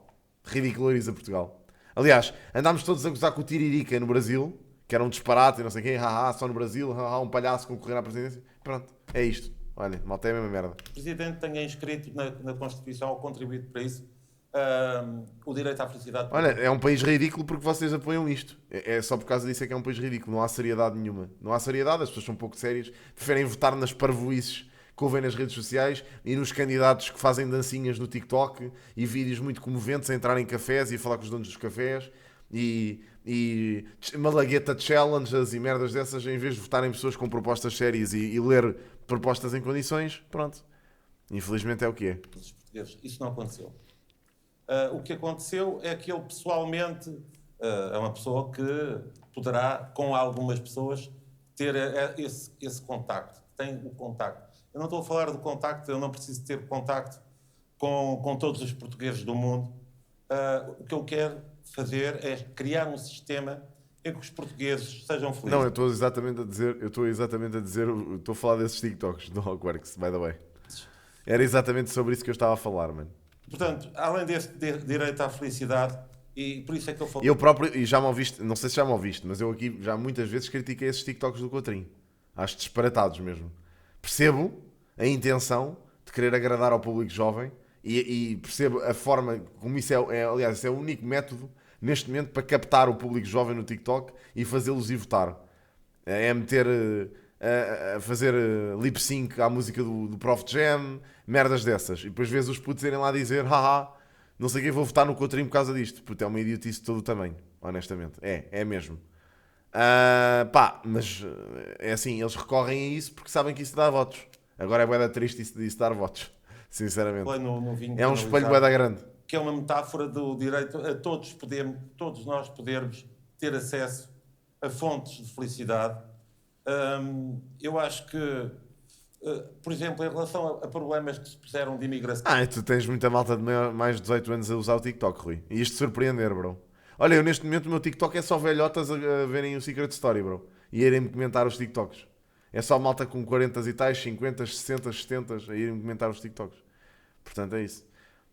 Ridiculariza Portugal. Aliás, andámos todos a gozar com o Tiririca no Brasil, que era um disparate e não sei quem, só no Brasil, um palhaço concorrer à presidência. Pronto, é isto. Olha, malta é a mesma merda. O Presidente tenha inscrito na Constituição ou contribuído para isso o direito à felicidade. Olha, é um país ridículo porque vocês apoiam isto. É só por causa disso é que é um país ridículo. Não há seriedade nenhuma. Não há seriedade, as pessoas são um pouco sérias. Preferem votar nas parvoices que ouvem nas redes sociais e nos candidatos que fazem dancinhas no TikTok e vídeos muito comoventes a entrar em cafés e a falar com os donos dos cafés e malagueta challenges e merdas dessas, em vez de votarem pessoas com propostas sérias e ler propostas em condições. Pronto. Infelizmente é o que é. Isso não aconteceu. O que aconteceu é que ele pessoalmente é uma pessoa que poderá, com algumas pessoas, ter esse contacto. Tem o contacto. Eu não estou a falar do contacto, eu não preciso ter contacto com todos os portugueses do mundo. O que eu quero fazer é criar um sistema em que os portugueses sejam felizes. Não, eu estou exatamente a dizer, estou a falar desses TikToks do Hogwarts, by the way. Era exatamente sobre isso que eu estava a falar, mano. Portanto, além desse direito à felicidade, e por isso é que eu falo... Eu próprio, e já me ouviste, não sei se já me ouviste, mas eu aqui já muitas vezes critiquei esses TikToks do Coutrinho. Acho disparatados mesmo. Percebo a intenção de querer agradar ao público jovem e percebo a forma como isso aliás, isso é o único método neste momento para captar o público jovem no TikTok e fazê-los ir votar. É meter... a fazer lip sync à música do Prof Jam, merdas dessas, e depois vês os putos irem lá dizer não sei quem, vou votar no Coutrinho por causa disto. Puto, é uma idiotice de todo o tamanho, honestamente, é mesmo. Mas é assim, eles recorrem a isso porque sabem que isso dá votos. Agora é bué da triste isso dar votos, sinceramente. É um espelho bué da grande. Que é uma metáfora do direito a todos nós podermos ter acesso a fontes de felicidade. Eu acho que, por exemplo, em relação a problemas que se puseram de imigração... Tu tens muita malta de mais de 18 anos a usar o TikTok, Rui. E isto surpreender, bro. Olha, eu neste momento o meu TikTok é só velhotas a verem o Secret Story, bro. E a irem-me comentar os TikToks. É só malta com 40 e tais, 50, 60, 70 a irem comentar os TikToks. Portanto, é isso.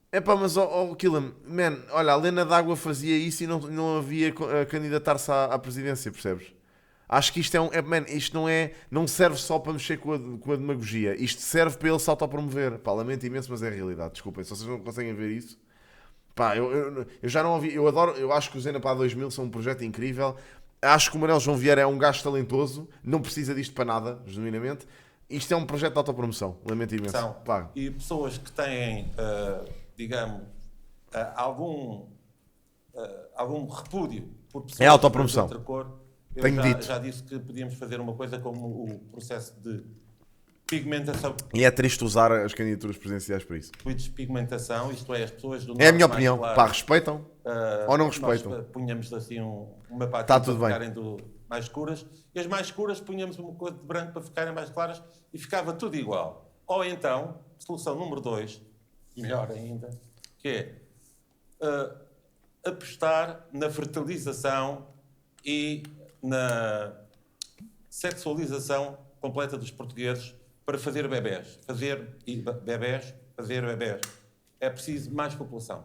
Epá, mas Killam, man, olha, a Lena D'Água fazia isso e não havia a candidatar-se à presidência, percebes? Acho que isto isto não serve só para mexer com a demagogia. Isto serve para ele se autopromover. Pá, lamento imenso, mas é a realidade. Desculpem, se vocês não conseguem ver isso. Pá, eu já não ouvi, eu acho que o Zena para 2000 são um projeto incrível. Acho que o Manuel João Vieira é um gajo talentoso, não precisa disto para nada, genuinamente. Isto é um projeto de autopromoção, lamento imenso. Pá. E pessoas que têm, digamos, algum repúdio por pessoas é autopromoção. de outra cor. Já disse que podíamos fazer uma coisa como o processo de pigmentação. E é triste usar as candidaturas presidenciais para isso. Pigmentação, isto é, as pessoas do É a minha norte opinião. mais claro, pá, respeitam ou não respeitam? Nós punhamos assim uma parte Tá para tudo bem. ficarem mais escuras, e as mais escuras punhamos uma cor de branco para ficarem mais claras e ficava tudo igual. Ou então, solução número 2, melhor ainda, que é apostar na fertilização e na sexualização completa dos portugueses para fazer bebés. Fazer bebés. É preciso mais população.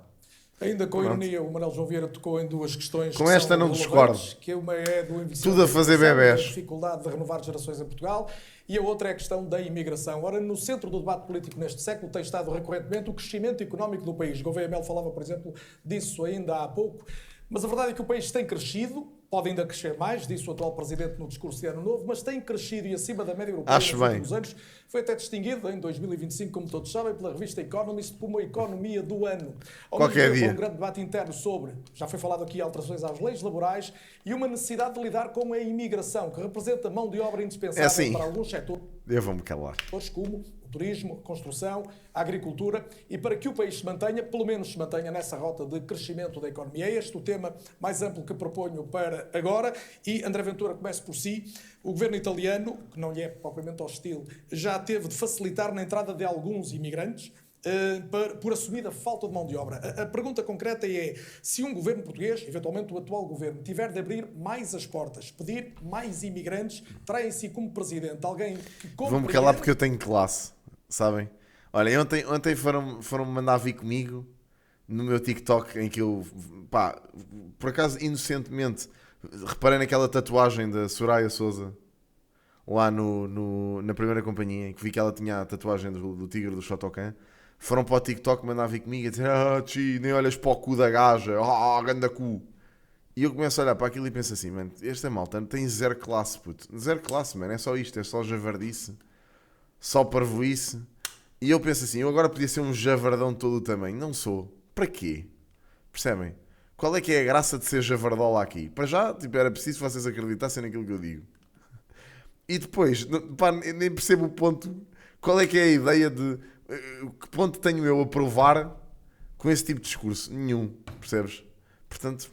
Ainda com ironia, o Manuel João Vieira tocou em duas questões. Com esta não discordo. Que uma é do envelhecimento, tudo a fazer bebés. A dificuldade de renovar gerações em Portugal, e a outra é a questão da imigração. Ora, no centro do debate político neste século tem estado recorrentemente o crescimento económico do país. Gouveia Melo falava, por exemplo, disso ainda há pouco. Mas a verdade é que o país tem crescido, pode ainda crescer mais, disse o atual Presidente no discurso de Ano Novo, mas tem crescido e acima da média europeia nos últimos anos. Foi até distinguido em 2025, como todos sabem, pela revista Economist como a economia do ano. Qualquer dia. Houve um grande debate interno sobre, já foi falado aqui, alterações às leis laborais e uma necessidade de lidar com a imigração, que representa mão de obra indispensável para alguns setores. Eu vou-me calar. Como o turismo, a construção, a agricultura, e para que o país se mantenha, pelo menos se mantenha nessa rota de crescimento da economia. É este o tema mais amplo que proponho para agora. E André Ventura, comece por si. O governo italiano, que não lhe é propriamente hostil, já teve de facilitar na entrada de alguns imigrantes por assumida falta de mão de obra. A pergunta concreta é se um governo português, eventualmente o atual governo, tiver de abrir mais as portas, pedir mais imigrantes, terá em si como presidente alguém que compreende... Vou-me calar porque eu tenho classe, sabem? Olha, ontem foram-me mandar vir comigo no meu TikTok em que eu, pá, por acaso inocentemente reparei naquela tatuagem da Soraya Souza lá na primeira companhia, em que vi que ela tinha a tatuagem do tigre do Shotokan. Foram para o TikTok mandar vir comigo e dizer: nem olhas para o cu da gaja, ganda cu. E eu começo a olhar para aquilo e penso assim: mano, este é malta, tem zero classe, puto. Zero classe, mano, é só isto, é só javardice, só parvoíce. E eu penso assim: eu agora podia ser um javardão de todo o tamanho. Não sou. Para quê? Percebem? Qual é que é a graça de ser javardola aqui? Para já, tipo, era preciso vocês acreditassem naquilo que eu digo. E depois, pá, nem percebo o ponto. Qual é que é a ideia de... Que ponto tenho eu a provar com esse tipo de discurso? Nenhum, percebes? Portanto,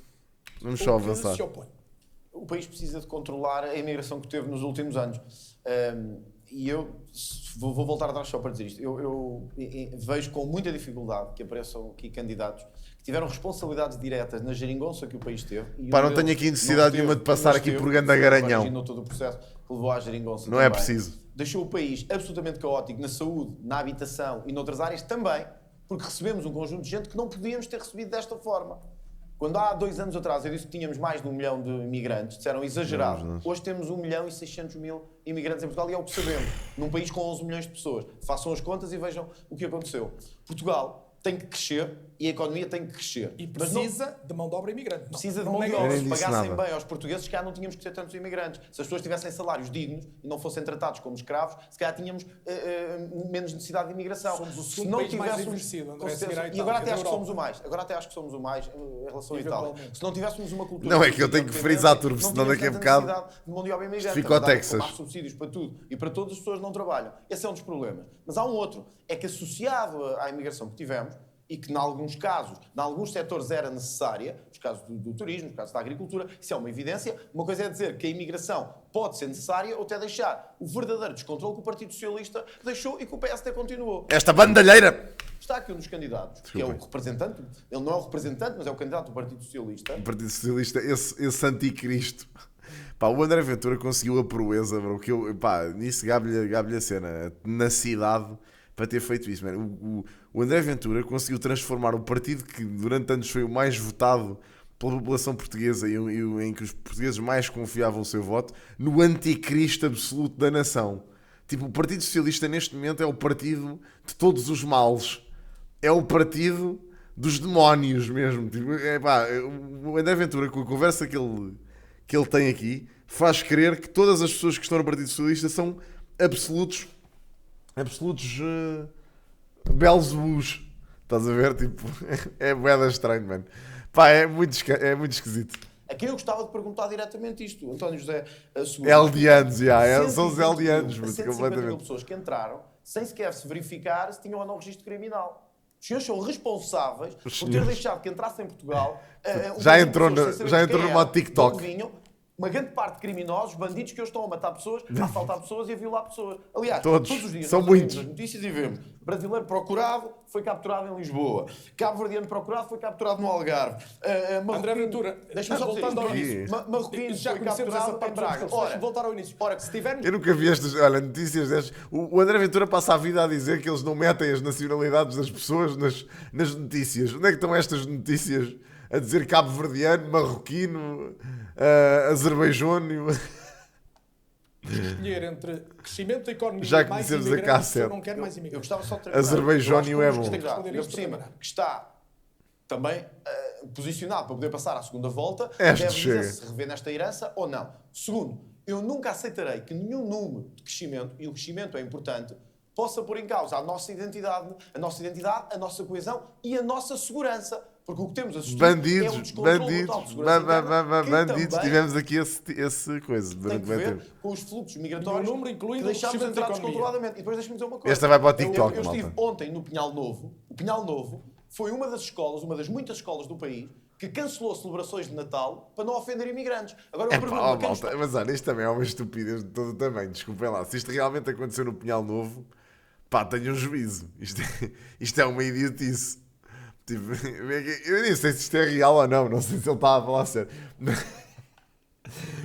vamos só avançar. O país precisa de controlar a imigração que teve nos últimos anos. E eu vou voltar atrás só para dizer isto. Eu vejo com muita dificuldade que apareçam aqui candidatos que tiveram responsabilidades diretas na geringonça que o país teve. E pá, não tenho aqui necessidade nenhuma de passar aqui por ganda garanhão. Imaginou todo o processo que levou à geringonça. Não é preciso. Deixou o país absolutamente caótico na saúde, na habitação e noutras áreas também, porque recebemos um conjunto de gente que não podíamos ter recebido desta forma. Quando há 2 anos atrás eu disse que tínhamos mais de 1 milhão de imigrantes, disseram exagerado. Hoje temos 1.600.000 imigrantes em Portugal e é o que sabemos, num país com 11 milhões de pessoas. Façam as contas e vejam o que aconteceu. Portugal tem que crescer e a economia tem que crescer. E precisa de mão de obra imigrante. Precisa de mão de obra. Se pagassem bem aos portugueses, se calhar não tínhamos que ter tantos imigrantes. Se as pessoas tivessem salários dignos e não fossem tratados como escravos, se calhar tínhamos menos necessidade de imigração. Somos o segundo país mais envelhecido, André, e agora até acho que somos o mais. Agora até acho que somos o mais em relação à Itália. Se não tivéssemos uma cultura... Não, é que eu tenho que frisar turbo, senão daqui a bocado de mão de obra imigrante. Fico ao Texas. Há subsídios para tudo e para todas as pessoas não trabalham. Esse é um dos problemas. Mas há um outro. É que associado à imigração que tivemos, e que, em alguns casos, em alguns setores era necessária, nos casos do turismo, nos casos da agricultura, isso é uma evidência. Uma coisa é dizer que a imigração pode ser necessária ou até deixar o verdadeiro descontrole que o Partido Socialista deixou e que o PSD continuou. Esta bandalheira! Está aqui um dos candidatos, que é o representante, ele não é o representante, mas é o candidato do Partido Socialista. O Partido Socialista, esse anticristo. Pá, o André Ventura conseguiu a proeza, bro, que eu, pá, nisso gabe-lhe a cena, na cidade, para ter feito isso, mano. O André Ventura conseguiu transformar o partido que durante anos foi o mais votado pela população portuguesa e em que os portugueses mais confiavam o seu voto, no anticristo absoluto da nação. Tipo, o Partido Socialista neste momento é o partido de todos os males. É o partido dos demónios mesmo. Tipo, o André Ventura, com a conversa que ele tem aqui, faz crer que todas as pessoas que estão no Partido Socialista são absolutos Belzebus. Estás a ver? Tipo, é bué estranho, mano. Pá, é muito esquisito. A quem eu gostava de perguntar diretamente isto, António José Seguro. LDanos, são os LDanos, muito completamente. Pessoas que entraram sem sequer se verificar se tinham ou não registro criminal. Os senhores são responsáveis por ter deixado que entrasse em Portugal. Já entrou no modo TikTok. Uma grande parte de criminosos, bandidos que hoje estão a matar pessoas, a assaltar pessoas e a violar pessoas. Aliás, todos os dias são nós muitos. As notícias e vemos brasileiro procurado foi capturado em Lisboa, cabo-verdiano procurado foi capturado no Algarve, André Ventura, deixa-me só voltando ao início, marroquino já foi conhecemos essa capturado parte em Braga. Ora, voltar ao início. Ora, se tivermos... Eu nunca vi estas notícias destas. O André Ventura passa a vida a dizer que eles não metem as nacionalidades das pessoas nas notícias. Onde é que estão estas notícias a dizer cabo-verdiano, marroquino, azerbaijônio? Escolher entre crescimento da economia Já e mais conhecemos a imigrantes, Cássio. eu não quero mais imigrantes. Eu gostava só de terminar. Azerbaijônio é bom. Que está também posicionado para poder passar à segunda volta, Este deve chega. se rever nesta herança ou não. Segundo, eu nunca aceitarei que nenhum número de crescimento, e o crescimento é importante, possa pôr em causa a nossa identidade, a nossa coesão e a nossa segurança. Porque o que temos assistido é um descontrole total de segurança interna, que bandidos. também Tivemos aqui esse coisa durante tem que muito ver tempo. com os fluxos migratórios número, incluindo que deixámos o crescimento entrar da economia. descontroladamente. E depois deixa-me dizer uma coisa. Esta vai para o TikTok, eu estive malta. ontem no Pinhal Novo. O Pinhal Novo foi uma das escolas, uma das muitas escolas do país, que cancelou celebrações de Natal para não ofender imigrantes. Agora eu pergunto a quem está... Mas olha, isto também é uma estupidez de todo o tamanho. Desculpem lá. Se isto realmente aconteceu no Pinhal Novo, pá, tenham um juízo. Isto é uma idiotice. Tipo, eu nem sei se isto é real ou não sei se ele está a falar sério.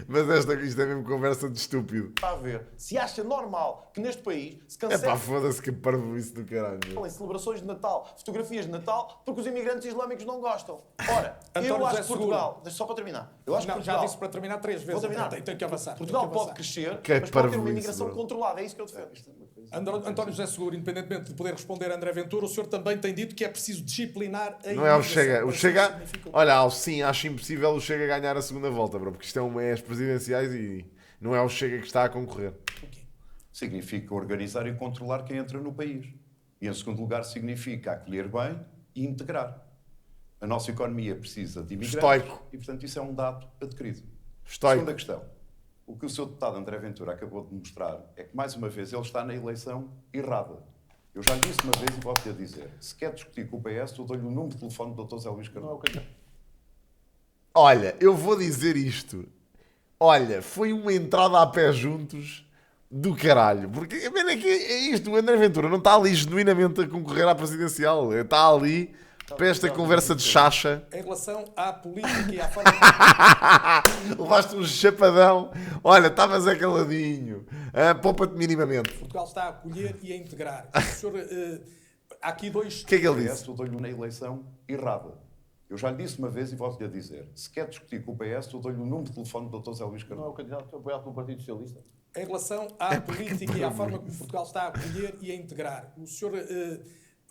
Mas isto é mesmo conversa de estúpido. Está a ver. Se acha normal que neste país se É cancele pá, foda-se que parvo isso do caralho. em celebrações de Natal, fotografias de Natal, porque os imigrantes islâmicos não gostam. Ora, António eu acho José que Portugal, só para terminar, eu acho que Não, Portugal, já disse para terminar 3 vezes. vou terminar. Tenho que avançar. Portugal tenho que pode avançar. crescer, Que é mas pode ter uma parvoíce, imigração bro. controlada. É isso que eu defendo. António José Seguro, independentemente de poder responder a André Ventura, o senhor também tem dito que é preciso disciplinar a Não é o imigração. Chega. O Mas Chega. isso significa- Olha, sim, acho impossível o Chega ganhar a segunda volta, bro, porque isto é as presidenciais e não é o Chega que está a concorrer. Significa organizar e controlar quem entra no país. E, em segundo lugar, significa acolher bem e integrar. A nossa economia precisa de imigrantes. Estoico. E, portanto, isso é um dado adquirido. Estoico. Segunda questão. O que o Sr. Deputado André Ventura acabou de mostrar é que, mais uma vez, ele está na eleição errada. Eu já lhe disse uma vez e volto-lhe a dizer. Se quer discutir com o PS, eu dou-lhe o número de telefone do Dr. Zé Luís Carvalho. Olha, eu vou dizer isto. Olha, foi uma entrada a pé juntos do caralho. Porque, mano, é isto. O André Ventura não está ali genuinamente a concorrer à presidencial. Está ali para esta conversa de chacha. Em relação à política e à forma... Levaste um chapadão. Olha, estavas caladinho. Poupa-te minimamente. Portugal está a acolher e a integrar. O senhor, há aqui dois... O que é que ele disse? Eu dou-lhe na eleição errada. Eu já lhe disse uma vez e volto-lhe a dizer. Se quer discutir com o PS, eu dou-lhe o número de telefone do Dr. Zé Luís Carvalho. Não é o candidato apoiado pelo Partido Socialista? Em relação à política e à forma como Portugal está a acolher e a integrar. O senhor...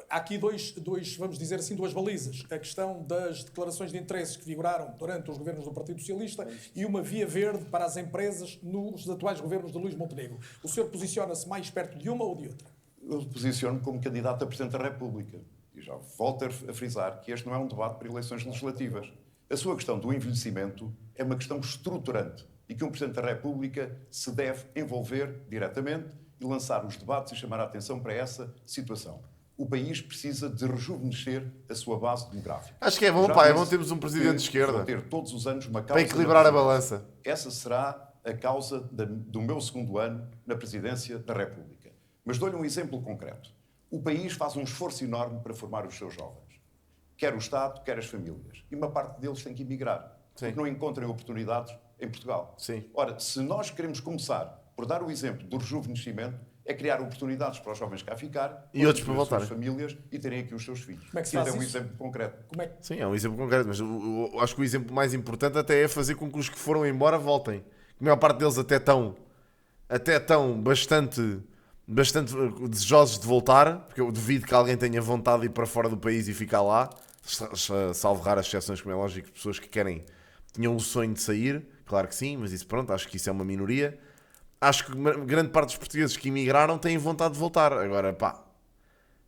há aqui dois, vamos dizer assim, duas balizas. A questão das declarações de interesses que vigoraram durante os governos do Partido Socialista e uma via verde para as empresas nos atuais governos de Luís Montenegro. O senhor posiciona-se mais perto de uma ou de outra? Eu posiciono-me como candidato a Presidente da República. E já volto a frisar que este não é um debate para eleições legislativas. A sua questão do envelhecimento é uma questão estruturante e que um Presidente da República se deve envolver diretamente e lançar os debates e chamar a atenção para essa situação. O país precisa de rejuvenescer a sua base demográfica. Acho que é bom, Já pá. É disse bom termos um presidente de que esquerda. vou ter todos os anos uma causa Para equilibrar a na presidência. balança. Essa será a causa do meu segundo ano na presidência da República. Mas dou-lhe um exemplo concreto. O país faz um esforço enorme para formar os seus jovens. Quer o Estado, quer as famílias. E uma parte deles tem que emigrar. Porque não encontram oportunidades em Portugal. Sim. Ora, se nós queremos começar por dar o exemplo do rejuvenescimento, é criar oportunidades para os jovens cá ficar e outros para voltar, as suas famílias e terem aqui os seus filhos. Como é que se Isso faz é um isso? exemplo concreto. Sim, é um exemplo concreto, mas eu acho que o exemplo mais importante até é fazer com que os que foram embora voltem. A maior parte deles até estão bastante desejosos de voltar, porque eu duvido que alguém tenha vontade de ir para fora do país e ficar lá, salvo raras exceções, como é lógico, pessoas que tinham o sonho de sair, claro que sim, mas isso pronto, acho que isso é uma minoria. Acho que grande parte dos portugueses que emigraram têm vontade de voltar. Agora, pá,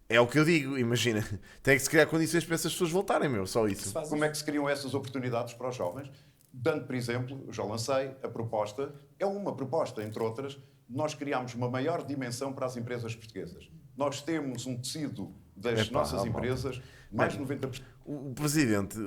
é o que eu digo, imagina, tem que se criar condições para essas pessoas voltarem, só isso. Como é que se criam essas oportunidades para os jovens? Dando, por exemplo, já lancei a proposta, é uma proposta, entre outras, nós criámos uma maior dimensão para as empresas portuguesas. Nós temos um tecido das nossas empresas, mais de 90%. O presidente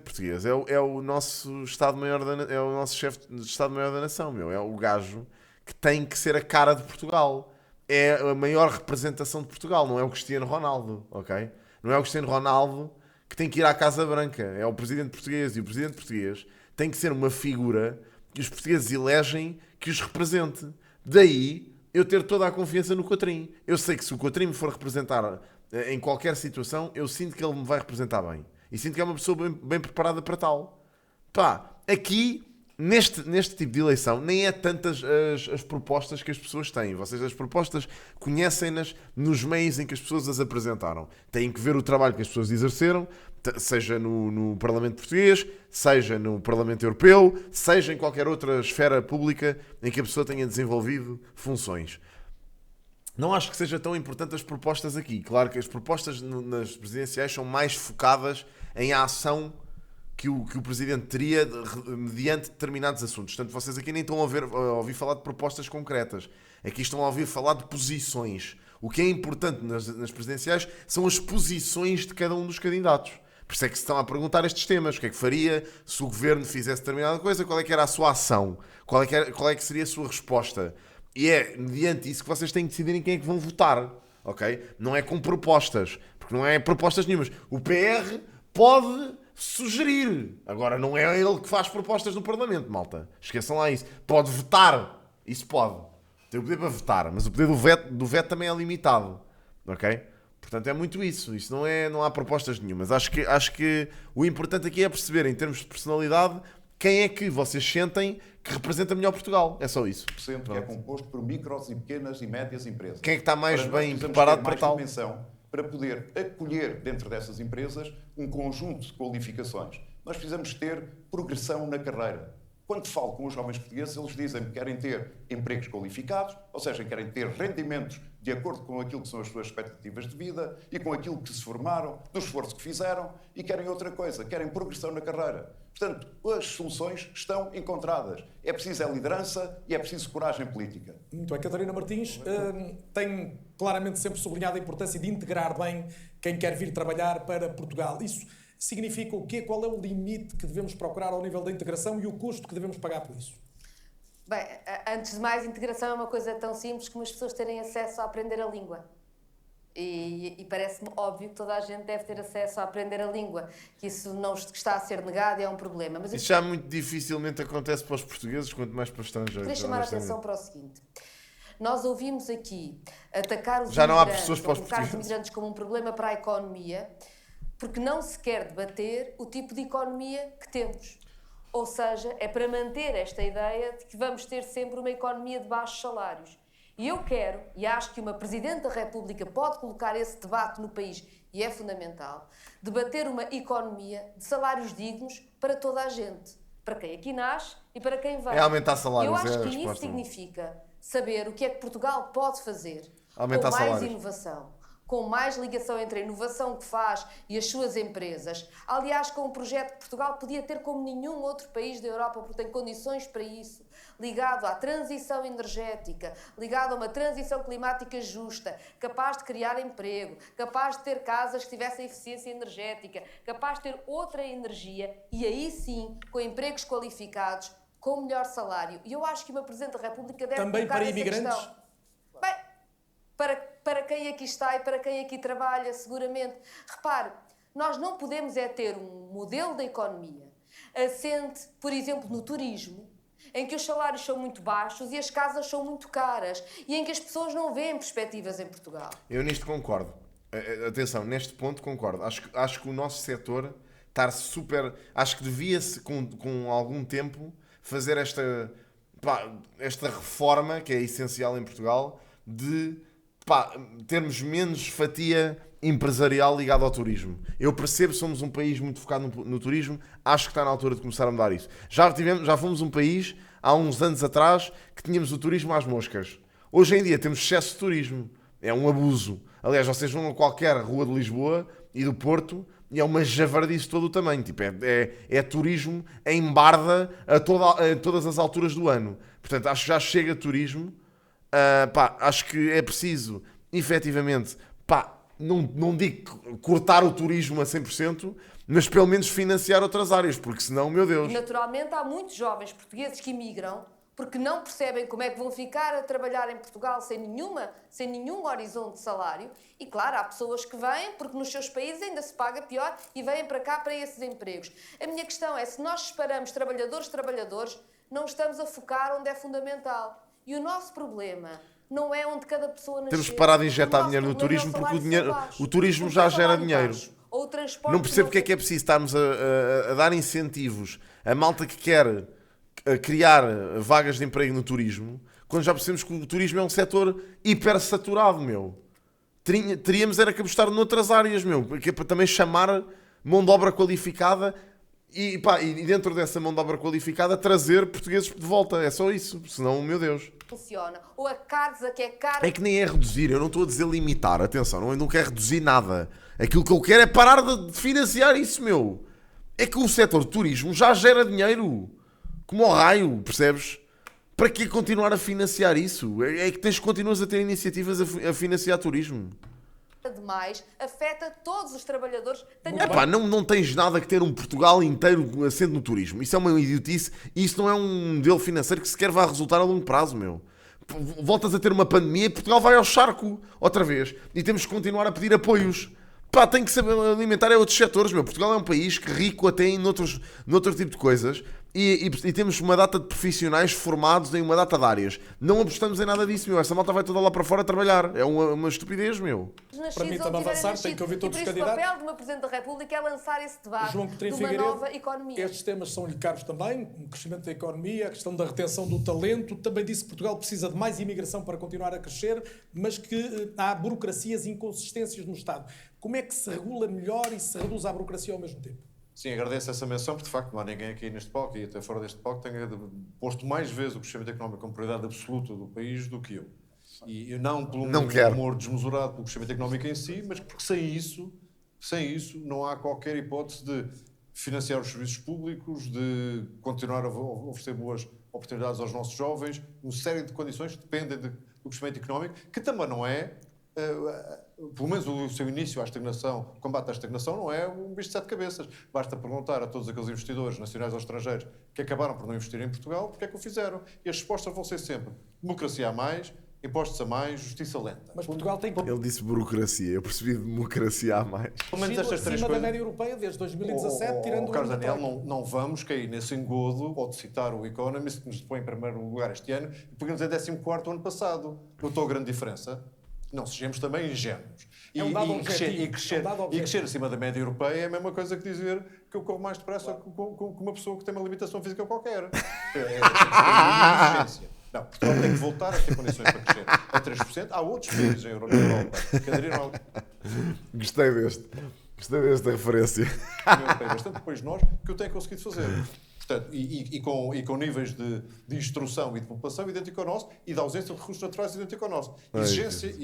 português é o nosso Estado-Maior é o nosso chefe de Estado-Maior da nação, é o gajo que tem que ser a cara de Portugal. É a maior representação de Portugal, não é o Cristiano Ronaldo, ok? Não é o Cristiano Ronaldo que tem que ir à Casa Branca, é o presidente português, e o presidente português tem que ser uma figura que os portugueses elegem que os represente. Daí eu ter toda a confiança no Coutrinho. Eu sei que se o Coutrinho me for representar em qualquer situação, eu sinto que ele me vai representar bem. E sinto que é uma pessoa bem preparada para tal. Pá, aqui, neste tipo de eleição, nem é tantas as propostas que as pessoas têm. Vocês, as propostas, conhecem-nas nos meios em que as pessoas as apresentaram. Têm que ver o trabalho que as pessoas exerceram, seja no Parlamento Português, seja no Parlamento Europeu, seja em qualquer outra esfera pública em que a pessoa tenha desenvolvido funções. Não acho que seja tão importante as propostas aqui. Claro que as propostas nas presidenciais são mais focadas em a ação que o Presidente teria mediante determinados assuntos. Portanto, vocês aqui nem estão a ouvir falar de propostas concretas. Aqui estão a ouvir falar de posições. O que é importante nas presidenciais são as posições de cada um dos candidatos. Por isso é que se estão a perguntar estes temas. O que é que faria se o Governo fizesse determinada coisa? Qual é que era a sua ação? Qual é que seria a sua resposta? E é mediante isso que vocês têm que decidir em quem é que vão votar. Ok? Não é com propostas. Porque não é propostas nenhumas. O PR pode sugerir. Agora, não é ele que faz propostas no Parlamento, malta. Esqueçam lá isso. Pode vetar. Isso pode. Tem o poder para vetar. Mas o poder do veto também é limitado. Ok? Portanto, é muito isso. Isso não há propostas nenhumas. Acho que o importante aqui é perceber, em termos de personalidade, quem é que vocês sentem que representa melhor Portugal. É só isso. Que é composto por micros e pequenas e médias empresas. Quem é que está mais bem preparado para tal? Para poder acolher dentro dessas empresas um conjunto de qualificações. Nós precisamos ter progressão na carreira. Quando falo com os jovens portugueses, eles dizem que querem ter empregos qualificados, ou seja, querem ter rendimentos de acordo com aquilo que são as suas expectativas de vida e com aquilo que se formaram, do esforço que fizeram, e querem outra coisa, querem progressão na carreira. Portanto, as soluções estão encontradas. É preciso liderança e é preciso coragem política. Muito bem. Catarina Martins tem claramente sempre sublinhado a importância de integrar bem quem quer vir trabalhar para Portugal. Isso significa o quê? Qual é o limite que devemos procurar ao nível da integração e o custo que devemos pagar por isso? Bem, antes de mais, integração é uma coisa tão simples como as pessoas terem acesso a aprender a língua. E parece-me óbvio que toda a gente deve ter acesso a aprender a língua, que isso não está a ser negado e é um problema. Mas isso já muito dificilmente acontece para os portugueses, quanto mais para os estrangeiros. Queria chamar a atenção para o seguinte. Nós ouvimos aqui atacar os já não há imigrantes, pessoas para os colocar os imigrantes como um problema para a economia, porque não se quer debater o tipo de economia que temos. Ou seja, é para manter esta ideia de que vamos ter sempre uma economia de baixos salários. E eu quero, e acho que uma Presidente da República pode colocar esse debate no país, e é fundamental, debater uma economia de salários dignos para toda a gente. Para quem aqui nasce e para quem vem. É aumentar salários. Eu acho que isso significa saber o que é que Portugal pode fazer aumentar com mais salários. Inovação, com mais ligação entre a inovação que faz e as suas empresas. Aliás, com um projeto que Portugal podia ter como nenhum outro país da Europa, porque tem condições para isso, ligado à transição energética, ligado a uma transição climática justa, capaz de criar emprego, capaz de ter casas que tivessem eficiência energética, capaz de ter outra energia e aí sim, com empregos qualificados, com melhor salário. E eu acho que uma Presidente da República deve também colocar para essa imigrantes? questão. Bem, para quem aqui está e para quem aqui trabalha, seguramente. Repare, nós não podemos ter um modelo da economia assente, por exemplo, no turismo, em que os salários são muito baixos e as casas são muito caras e em que as pessoas não veem perspectivas em Portugal. Eu nisto concordo. Atenção, neste ponto concordo. Acho que o nosso setor está super... Acho que devia-se, com algum tempo, fazer esta reforma, que é essencial em Portugal, de termos menos fatia empresarial ligada ao turismo. Eu percebo que somos um país muito focado no turismo, acho que está na altura de começar a mudar isso. Já fomos um país, há uns anos atrás, que tínhamos o turismo às moscas. Hoje em dia temos excesso de turismo. É um abuso. Aliás, vocês vão a qualquer rua de Lisboa e do Porto e é uma javardice de todo o tamanho. Tipo, é turismo em barda a todas as alturas do ano. Portanto, acho que já chega turismo. Acho que é preciso, efetivamente, não digo cortar o turismo a 100%, mas pelo menos financiar outras áreas, porque senão, meu Deus... Naturalmente, há muitos jovens portugueses que emigram porque não percebem como é que vão ficar a trabalhar em Portugal sem nenhum horizonte de salário. E, claro, há pessoas que vêm porque nos seus países ainda se paga pior e vêm para cá para esses empregos. A minha questão é, se nós separamos trabalhadores, não estamos a focar onde é fundamental. E o nosso problema não é onde cada pessoa nasceu. Temos que parar de injetar dinheiro no turismo, porque o turismo já gera dinheiro. Não percebo porque é que é preciso estarmos a dar incentivos a malta que quer criar vagas de emprego no turismo, quando já percebemos que o turismo é um setor hipersaturado, meu. Teríamos era que apostar noutras áreas, meu, que é para também chamar mão de obra qualificada e dentro dessa mão de obra qualificada trazer portugueses de volta. É só isso, senão, meu Deus. Funciona. Ou a carga que é cara... É que nem é reduzir, eu não estou a dizer limitar, atenção, eu não quero reduzir nada. Aquilo que eu quero é parar de financiar isso, meu. É que o setor de turismo já gera dinheiro. Como ao raio, percebes? Para que continuar a financiar isso? É que continuas a ter iniciativas a financiar turismo. Demais, afeta todos os trabalhadores. Não tens nada que ter um Portugal inteiro assente no turismo. Isso é uma idiotice e isso não é um modelo financeiro que sequer vai resultar a longo prazo, meu. Voltas a ter uma pandemia e Portugal vai ao charco outra vez. E temos que continuar a pedir apoios. Tem que saber alimentar outros setores, meu. Portugal é um país que rico até em noutro tipo de coisas. E temos uma data de profissionais formados em uma data de áreas. Não apostamos em nada disso, meu. Essa malta vai toda lá para fora trabalhar. É uma estupidez, meu. Permita-me avançar, tenho que ouvir todos os candidatos. O papel do meu Presidente da República é lançar esse debate de uma nova economia. Estes temas são-lhe caros também, o crescimento da economia, a questão da retenção do talento. Também disse que Portugal precisa de mais imigração para continuar a crescer, mas que há burocracias e inconsistências no Estado. Como é que se regula melhor e se reduz a burocracia ao mesmo tempo? Sim, agradeço essa menção, porque de facto não há ninguém aqui neste palco e até fora deste palco que tenha posto mais vezes o crescimento económico como prioridade absoluta do país do que eu. E não pelo amor desmesurado pelo crescimento económico em si, mas porque sem isso não há qualquer hipótese de financiar os serviços públicos, de continuar a oferecer boas oportunidades aos nossos jovens, uma série de condições que dependem do crescimento económico, que também não é... pelo menos o seu início à estagnação, o combate à estagnação não é um bicho de sete cabeças. Basta perguntar a todos aqueles investidores nacionais ou estrangeiros que acabaram por não investir em Portugal, porque é que o fizeram. E as respostas vão ser sempre democracia a mais, impostos a mais, justiça lenta. Mas Portugal tem... Ele disse burocracia, eu percebi democracia a mais. Pelo menos estas três coisas... da média europeia desde 2017, tirando o Carlos Daniel, não vamos cair nesse engodo, ou de citar o Economist, que nos põe em primeiro lugar este ano, e podemos dizer 14º ano passado. Notou a grande diferença? Não sejamos também ingênuos. E crescer acima da média europeia é a mesma coisa que dizer que eu corro mais depressa com uma pessoa que tem uma limitação física qualquer. É exigência. Não, Portugal tem que voltar a ter condições para crescer a 3%. Há outros países na Europa que aderiram ao... Gostei desta referência. Bastante depois de nós que eu tenho conseguido fazer. Portanto, e com níveis de instrução e de população idêntico ao nosso e de ausência de recursos naturais idêntico ao nosso. Exigência,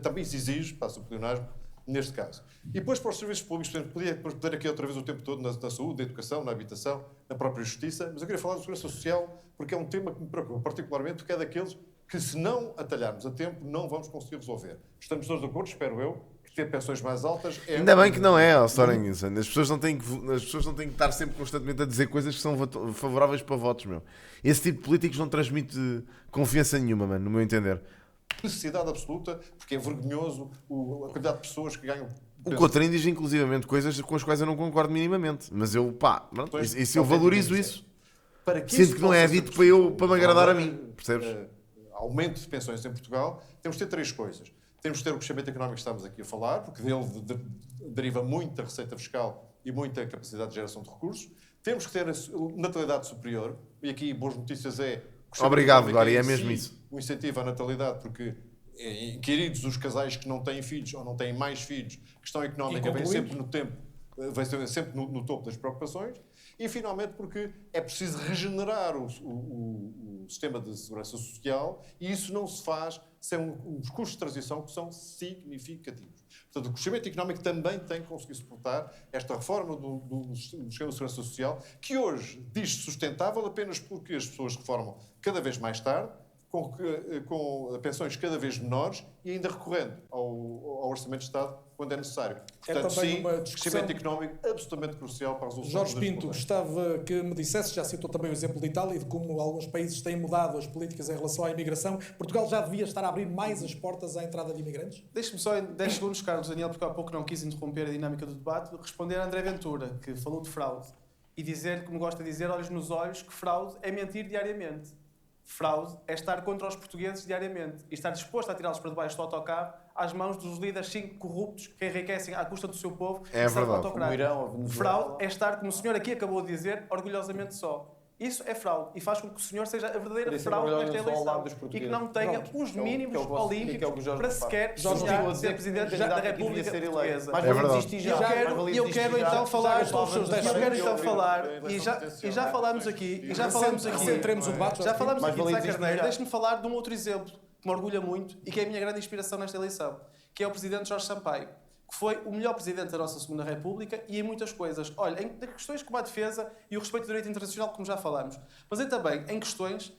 também se exige, passa o pleonasmo, neste caso. E depois para os serviços públicos, podia perder aqui outra vez o tempo todo na saúde, na educação, na habitação, na própria justiça, mas eu queria falar da segurança social porque é um tema que me preocupa particularmente, porque é daqueles que se não atalharmos a tempo não vamos conseguir resolver. Estamos todos de acordo, espero eu, ter pensões mais altas... Ainda bem que não é, Sorensen. As pessoas não têm que estar sempre constantemente a dizer coisas que são favoráveis para votos, meu. Esse tipo de políticos não transmite confiança nenhuma, mano, no meu entender. Necessidade absoluta, porque é vergonhoso a quantidade de pessoas que ganham... O Cotrim diz inclusivamente coisas com as quais eu não concordo minimamente, mas eu, isso eu valorizo isso. para que sinto isso que não é possa ser dito possível, para me agradar a mim, percebes? Aumento de pensões em Portugal, temos de ter 3 coisas. Temos de ter o crescimento económico que estamos aqui a falar, porque dele deriva muita receita fiscal e muita capacidade de geração de recursos. Temos que ter a natalidade superior, e aqui boas notícias é... Obrigado, Glória, é mesmo isso. O incentivo à natalidade, porque queridos os casais que não têm filhos ou não têm mais filhos, questão económica vem sempre no tempo, vai ser sempre no topo das preocupações. E, finalmente, porque é preciso regenerar o sistema de segurança social e isso não se faz sem uns custos de transição que são significativos. Portanto, o crescimento económico também tem que conseguir suportar esta reforma do sistema de segurança social, que hoje diz-se sustentável apenas porque as pessoas reformam cada vez mais tarde, com pensões cada vez menores e ainda recorrendo ao Orçamento de Estado quando é necessário. Portanto, também sim, uma discussão... crescimento económico absolutamente crucial para a resolução Jorge Pinto, gostava que me dissesse, já citou também o exemplo de Itália e de como alguns países têm mudado as políticas em relação à imigração. Portugal já devia estar a abrir mais as portas à entrada de imigrantes? Deixe-me só em 10 segundos, Carlos Daniel, porque há pouco não quis interromper a dinâmica do debate, responder a André Ventura, que falou de fraude, e dizer, como gosta de dizer, olhos nos olhos, que fraude é mentir diariamente. Fraude é estar contra os portugueses diariamente e estar disposto a tirá-los para debaixo do autocarro às mãos dos líderes 5 corruptos que enriquecem à custa do seu povo. É verdade. Fraude é estar, como o senhor aqui acabou de dizer, orgulhosamente só. Isso é fraude e faz com que o senhor seja a verdadeira fraude nesta eleição e que não tenha os mínimos olímpicos para sequer sonhar de ser Presidente da República Portuguesa. É verdade. E eu quero então falar, e já falámos aqui, Centremos o debate. já falámos aqui de Sá Carneiro, deixe-me falar de um outro exemplo que me orgulha muito e que é a minha grande inspiração nesta eleição, que é o Presidente Jorge Sampaio, que foi o melhor Presidente da nossa Segunda República e em muitas coisas. Olha, em questões como a defesa e o respeito do direito internacional, como já falamos, mas também em questões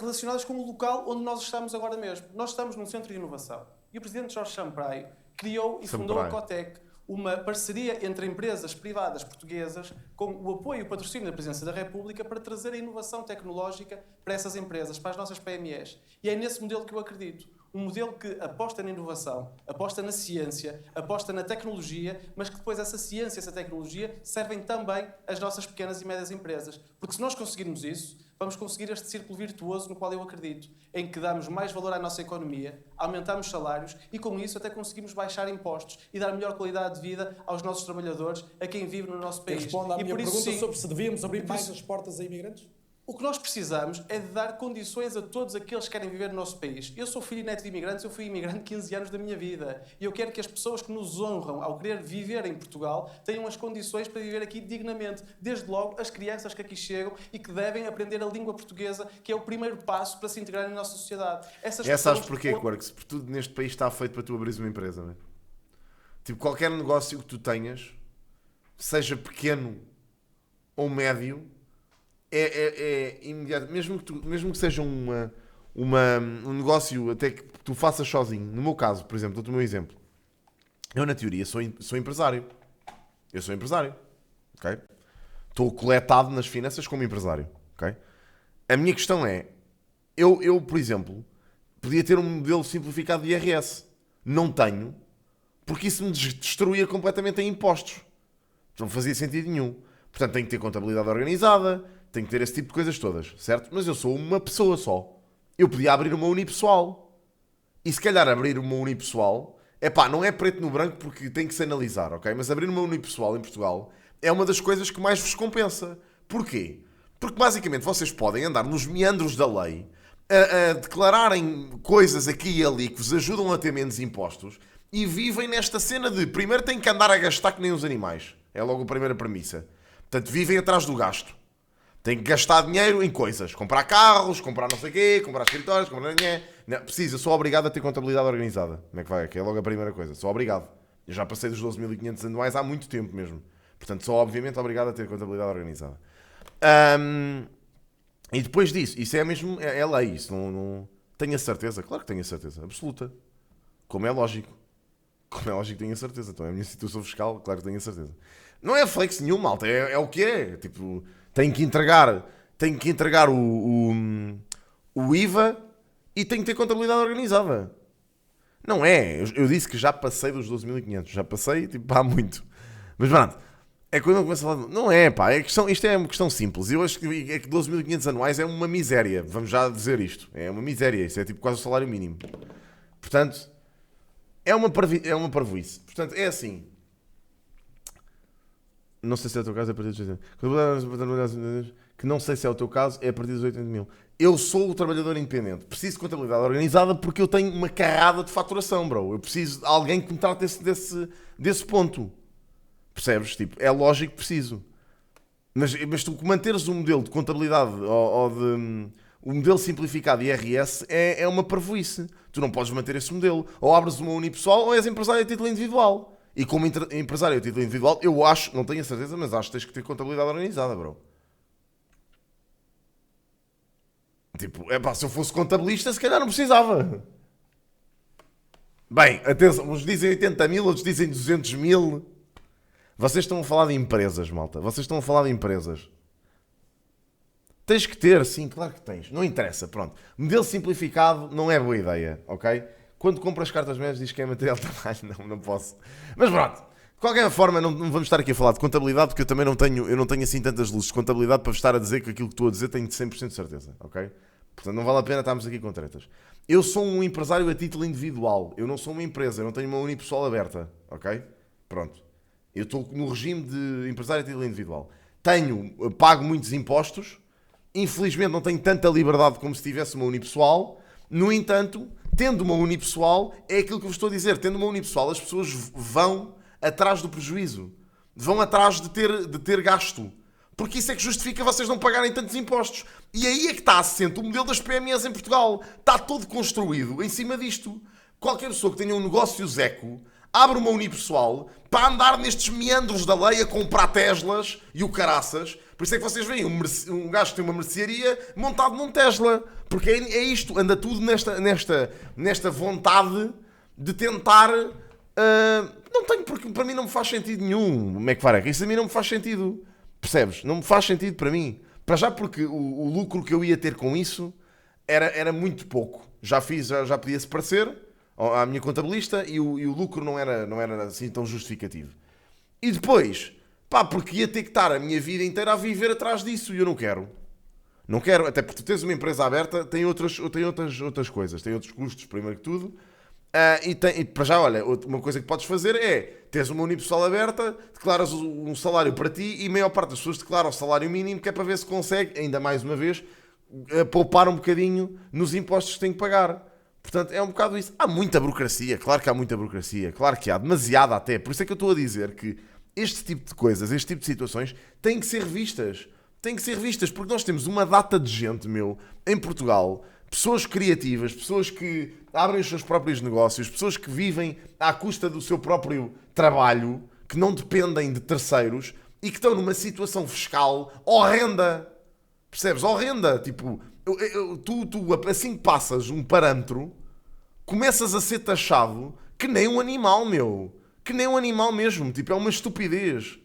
relacionadas com o local onde nós estamos agora mesmo. Nós estamos num centro de inovação e o Presidente Jorge Sampaio criou e fundou a Cotec, uma parceria entre empresas privadas portuguesas com o apoio e o patrocínio da Presidência da República para trazer a inovação tecnológica para essas empresas, para as nossas PMEs. E é nesse modelo que eu acredito. Um modelo que aposta na inovação, aposta na ciência, aposta na tecnologia, mas que depois essa ciência e essa tecnologia servem também às nossas pequenas e médias empresas. Porque se nós conseguirmos isso, vamos conseguir este círculo virtuoso no qual eu acredito, em que damos mais valor à nossa economia, aumentamos salários e com isso até conseguimos baixar impostos e dar melhor qualidade de vida aos nossos trabalhadores, a quem vive no nosso país. Responda à minha pergunta sobre se devíamos abrir mais as portas a imigrantes? O que nós precisamos é de dar condições a todos aqueles que querem viver no nosso país. Eu sou filho e neto de imigrantes, eu fui imigrante 15 anos da minha vida. E eu quero que as pessoas que nos honram ao querer viver em Portugal tenham as condições para viver aqui dignamente. Desde logo, as crianças que aqui chegam e que devem aprender a língua portuguesa, que é o primeiro passo para se integrarem na nossa sociedade. Sabes porquê, Quarks? Porque tudo neste país está feito para tu abrir uma empresa, não é? Tipo, qualquer negócio que tu tenhas, seja pequeno ou médio, é imediato, mesmo que seja um negócio até que tu faças sozinho. No meu caso, por exemplo, dou-te o meu exemplo. Eu, na teoria, sou empresário. Eu sou empresário. Okay? Estou coletado nas finanças como empresário. Okay? A minha questão é, eu, por exemplo, podia ter um modelo simplificado de IRS. Não tenho, porque isso me destruía completamente em impostos. Não fazia sentido nenhum. Portanto, tenho que ter contabilidade organizada, tenho que ter esse tipo de coisas todas, certo? Mas eu sou uma pessoa só. Eu podia abrir uma unipessoal. E se calhar abrir uma unipessoal, não é preto no branco porque tem que se analisar, ok? Mas abrir uma unipessoal em Portugal é uma das coisas que mais vos compensa. Porquê? Porque basicamente vocês podem andar nos meandros da lei a declararem coisas aqui e ali que vos ajudam a ter menos impostos e vivem nesta cena de primeiro têm que andar a gastar que nem os animais. É logo a primeira premissa. Portanto, vivem atrás do gasto. Têm que gastar dinheiro em coisas. Comprar carros, comprar não sei o quê, comprar escritórios, comprar... Não, precisa, sou obrigado a ter contabilidade organizada. Como é que vai? Que é logo a primeira coisa. Sou obrigado. Eu já passei dos 12.500 anuais há muito tempo mesmo. Portanto, sou obviamente obrigado a ter contabilidade organizada. E depois disso, isso é mesmo... É lei. Isso não... Tenho a certeza. Claro que tenho a certeza. Absoluta. Como é lógico. Tenho a certeza. Então é a minha situação fiscal. Claro que tenho a certeza. Não é flex nenhum, malta. É o que é. Tipo... Tenho que entregar o IVA e tenho que ter contabilidade organizada. Não é. Eu disse que já passei dos 12.500. Já passei, há muito. Mas pronto. É quando eu começo a falar... Não é, pá. Isto é uma questão simples. Eu acho que 12.500 anuais é uma miséria. Vamos já dizer isto. É uma miséria. Isso é tipo quase o salário mínimo. Portanto, é uma parvoíce. Portanto, é assim. Não sei se é o teu caso, é a partir dos 80 mil. Que não sei se é o teu caso, é a partir dos 80 mil. Eu sou o trabalhador independente. Preciso de contabilidade organizada porque eu tenho uma carrada de faturação, bro. Eu preciso de alguém que me trate desse ponto. Percebes? Tipo, é lógico que preciso. Mas tu manteres um modelo de contabilidade ou de... O modelo simplificado IRS é uma parvoíce. Tu não podes manter esse modelo. Ou abres uma unipessoal ou és empresário a título individual. E como empresário a título individual, eu acho, não tenho a certeza, mas acho que tens que ter contabilidade organizada, bro. Tipo, se eu fosse contabilista, se calhar não precisava. Bem, atenção, uns dizem 80 mil, outros dizem 200 mil. Vocês estão a falar de empresas, malta. Vocês estão a falar de empresas. Tens que ter, sim, claro que tens. Não interessa, pronto. Modelo simplificado não é boa ideia, ok? Quando compras cartas médias diz que é material de trabalho. Não posso. Mas pronto. De qualquer forma, não vamos estar aqui a falar de contabilidade, porque eu também não tenho assim tantas luzes de contabilidade para estar a dizer que aquilo que estou a dizer tenho de 100% de certeza, ok? Portanto, não vale a pena estarmos aqui com tretas. Eu sou um empresário a título individual. Eu não sou uma empresa. Eu não tenho uma unipessoal aberta, ok? Pronto. Eu estou no regime de empresário a título individual. Pago muitos impostos. Infelizmente não tenho tanta liberdade como se tivesse uma unipessoal. No entanto, tendo uma unipessoal, é aquilo que eu vos estou a dizer. Tendo uma unipessoal, as pessoas vão atrás do prejuízo. Vão atrás de ter gasto. Porque isso é que justifica vocês não pagarem tantos impostos. E aí é que está assente o modelo das PMEs em Portugal. Está todo construído em cima disto. Qualquer pessoa que tenha um negócio zeco abre uma unipessoal para andar nestes meandros da lei a comprar Teslas e o caraças. Por isso é que vocês veem um gajo que tem uma mercearia montado num Tesla. Porque é isto. Anda tudo nesta vontade de tentar... não tenho, porque para mim não me faz sentido nenhum. Como é que fará? Isso a mim não me faz sentido. Percebes? Não me faz sentido para mim. Para já porque o lucro que eu ia ter com isso era muito pouco. Já podia-se parecer à minha contabilista e o lucro não era assim tão justificativo. E depois, porque ia ter que estar a minha vida inteira a viver atrás disso e eu não quero. Não quero, até porque tu tens uma empresa aberta, tem outras coisas, tem outros custos, primeiro que tudo. E para já, olha, uma coisa que podes fazer é teres uma unipessoal aberta, declaras um salário para ti e a maior parte das pessoas declara o salário mínimo, que é para ver se consegue, ainda mais uma vez, poupar um bocadinho nos impostos que tem que pagar. Portanto, é um bocado isso. Há muita burocracia, claro que há muita burocracia, claro que há, demasiada até. Por isso é que eu estou a dizer que este tipo de coisas, este tipo de situações, têm que ser revistas. Têm que ser revistas, porque nós temos uma data de gente, em Portugal, pessoas criativas, pessoas que abrem os seus próprios negócios, pessoas que vivem à custa do seu próprio trabalho, que não dependem de terceiros e que estão numa situação fiscal horrenda. Percebes? Horrenda. Tipo, tu assim que passas um parâmetro, começas a ser taxado que nem um animal, Que nem um animal mesmo. Tipo, é uma estupidez.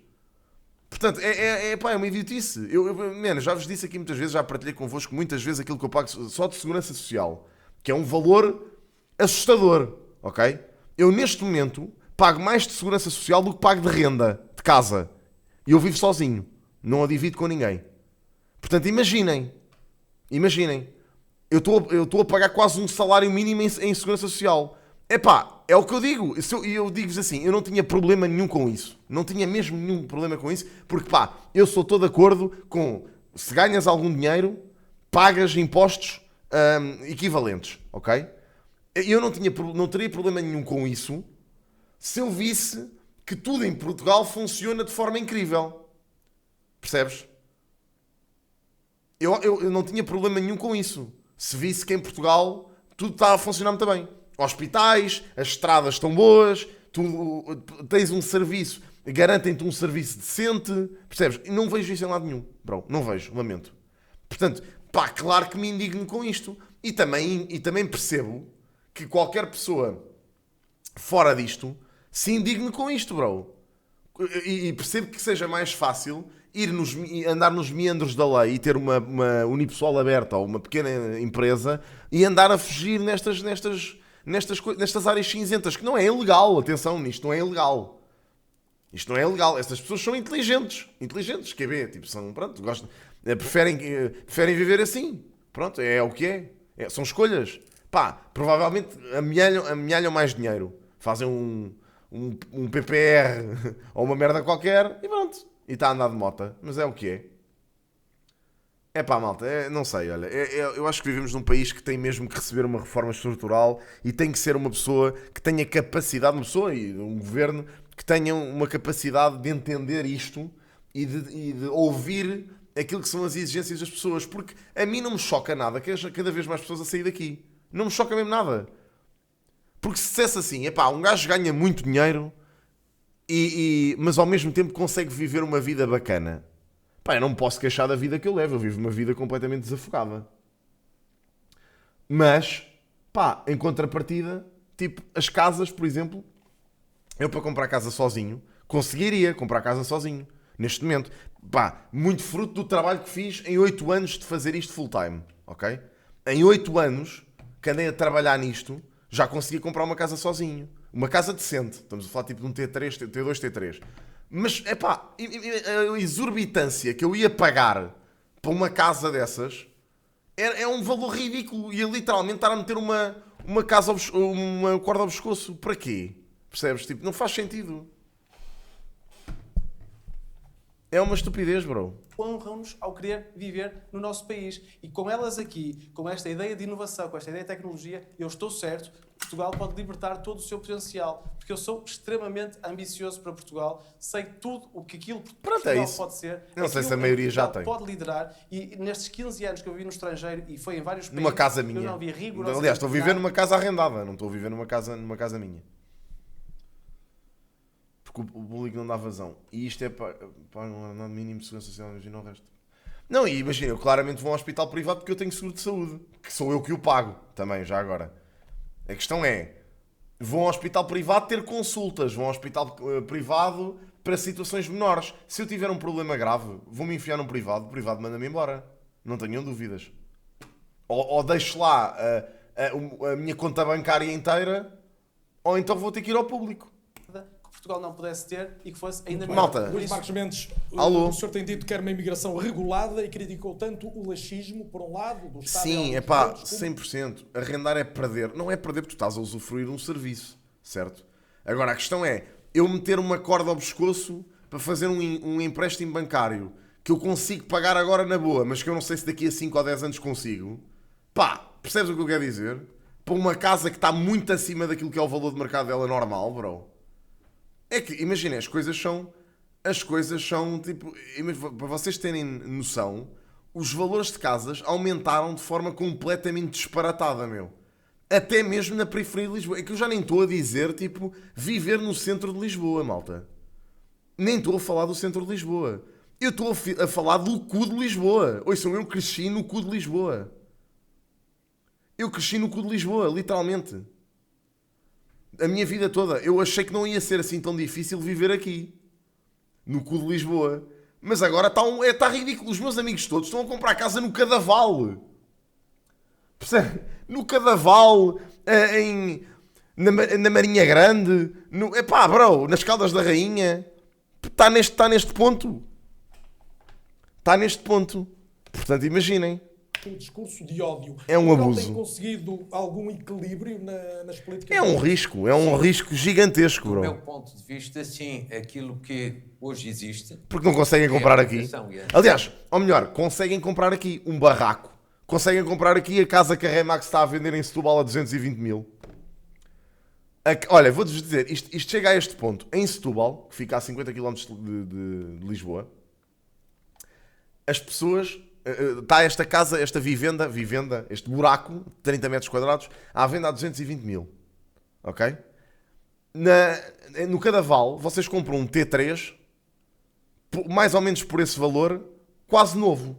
Portanto, é uma idiotice. Eu já vos disse aqui muitas vezes, já partilhei convosco muitas vezes aquilo que eu pago só de segurança social, que é um valor assustador, ok? Eu, neste momento, pago mais de segurança social do que pago de renda de casa. E eu vivo sozinho. Não a divido com ninguém. Portanto, imaginem. Eu estou a pagar quase um salário mínimo em segurança social. É o que eu digo. Eu digo-vos assim, eu não tinha problema nenhum com isso. Não tinha mesmo nenhum problema com isso, porque eu sou todo de acordo com, se ganhas algum dinheiro, pagas impostos equivalentes, ok? Eu não teria problema nenhum com isso se eu visse que tudo em Portugal funciona de forma incrível. Percebes? Eu não tinha problema nenhum com isso. Se visse que em Portugal tudo está a funcionar muito bem. Hospitais, as estradas estão boas, tu tens um serviço, garantem-te um serviço decente, percebes? E não vejo isso em lado nenhum, bro, não vejo, lamento. Portanto, claro que me indigno com isto. E também percebo que qualquer pessoa fora disto se indigne com isto, bro. E percebo que seja mais fácil andar nos meandros da lei e ter uma unipessoal aberta ou uma pequena empresa e andar a fugir nestas áreas cinzentas, que não é ilegal, atenção nisto, não é ilegal. Isto não é legal. Essas pessoas são inteligentes. Inteligentes, quer ver? Tipo, são, pronto, gostam, preferem viver assim. Pronto, é o que é. São escolhas. Pá, provavelmente amealham mais dinheiro. Fazem um PPR ou uma merda qualquer e pronto. E está a andar de mota. Mas é o que é. É pá, malta, não sei, olha, eu acho que vivemos num país que tem mesmo que receber uma reforma estrutural e tem que ser uma pessoa que tenha capacidade, uma pessoa e um governo que tenha uma capacidade de entender isto e de ouvir aquilo que são as exigências das pessoas, porque a mim não me choca nada que haja cada vez mais pessoas a sair daqui. Não me choca mesmo nada. Porque se dissesse assim, epá, um gajo ganha muito dinheiro, mas ao mesmo tempo consegue viver uma vida bacana. Pá, eu não me posso queixar da vida que eu levo. Eu vivo uma vida completamente desafogada. Mas, pá, em contrapartida, tipo, as casas, por exemplo, eu para comprar casa sozinho, conseguiria comprar casa sozinho. Neste momento. Pá, muito fruto do trabalho que fiz em 8 anos de fazer isto full time. Ok? Em 8 anos que andei a trabalhar nisto, já consegui comprar uma casa sozinho. Uma casa decente. Estamos a falar tipo de um T3, T2, T3. Mas, é pá, a exorbitância que eu ia pagar para uma casa dessas é um valor ridículo. Ia literalmente estar a meter uma corda ao pescoço. Para quê? Percebes? Tipo, não faz sentido. É uma estupidez, bro. Honram-nos ao querer viver no nosso país. E com elas aqui, com esta ideia de inovação, com esta ideia de tecnologia, eu estou certo que Portugal pode libertar todo o seu potencial. Porque eu sou extremamente ambicioso para Portugal. Sei tudo o que aquilo Portugal pode ser. Não sei se a maioria já tem. Pode liderar. E nestes 15 anos que eu vivi no estrangeiro, e foi em vários países... Numa casa minha. Eu não vi rigorosamente... Aliás, estou a viver numa casa arrendada. Não estou a viver numa casa minha. Porque o público não dá vazão. E isto é para um mínimo de segurança social, imagina o resto. Não, e imagina, eu claramente vou a um hospital privado porque eu tenho seguro de saúde. Que sou eu que o pago também, já agora. A questão é, vou a um hospital privado ter consultas. Vou a um hospital privado para situações menores. Se eu tiver um problema grave, vou-me enfiar num privado. O privado manda-me embora. Não tenham dúvidas. Ou deixo lá a minha conta bancária inteira, ou então vou ter que ir ao público. Portugal não pudesse ter e que fosse ainda melhor. Malta. Luís Marcos Mendes, Alô? o senhor tem dito que quer uma imigração regulada e criticou tanto o laxismo, por um lado, do Estado... Sim, é pá, 100%. Arrendar é perder. Não é perder porque tu estás a usufruir um serviço, certo? Agora, a questão é, eu meter uma corda ao pescoço para fazer um empréstimo bancário que eu consigo pagar agora na boa, mas que eu não sei se daqui a 5 ou 10 anos consigo. Pá, percebes o que eu quero dizer? Para uma casa que está muito acima daquilo que é o valor de mercado dela normal, bro. É que, imagina, as coisas são tipo, para vocês terem noção, os valores de casas aumentaram de forma completamente disparatada, meu. Até mesmo na periferia de Lisboa. É que eu já nem estou a dizer, tipo, viver no centro de Lisboa, malta. Nem estou a falar do centro de Lisboa. Eu estou a falar do cu de Lisboa. Ouçam, eu cresci no cu de Lisboa. Eu cresci no cu de Lisboa, literalmente. A minha vida toda. Eu achei que não ia ser assim tão difícil viver aqui. No cu de Lisboa. Mas agora está ridículo. Os meus amigos todos estão a comprar casa no Cadaval. Percebe? No Cadaval, na Marinha Grande. Epá, bro, nas Caldas da Rainha. Está neste ponto. Está neste ponto. Portanto, imaginem. Um discurso de ódio. É um abuso. Tem conseguido algum equilíbrio nas políticas? É um risco gigantesco, bro. Do meu ponto de vista, sim, aquilo que hoje existe... Porque não conseguem comprar aqui. Aliás, ou melhor, conseguem comprar aqui um barraco. Conseguem comprar aqui a casa que a Remax está a vender em Setúbal a 220 mil. Olha, vou-vos dizer, isto chega a este ponto. Em Setúbal, que fica a 50 km de Lisboa, as pessoas... Está esta casa, esta vivenda, este buraco de 30 metros quadrados, à venda a 220 mil. Ok? No Cadaval, vocês compram um T3, mais ou menos por esse valor, quase novo.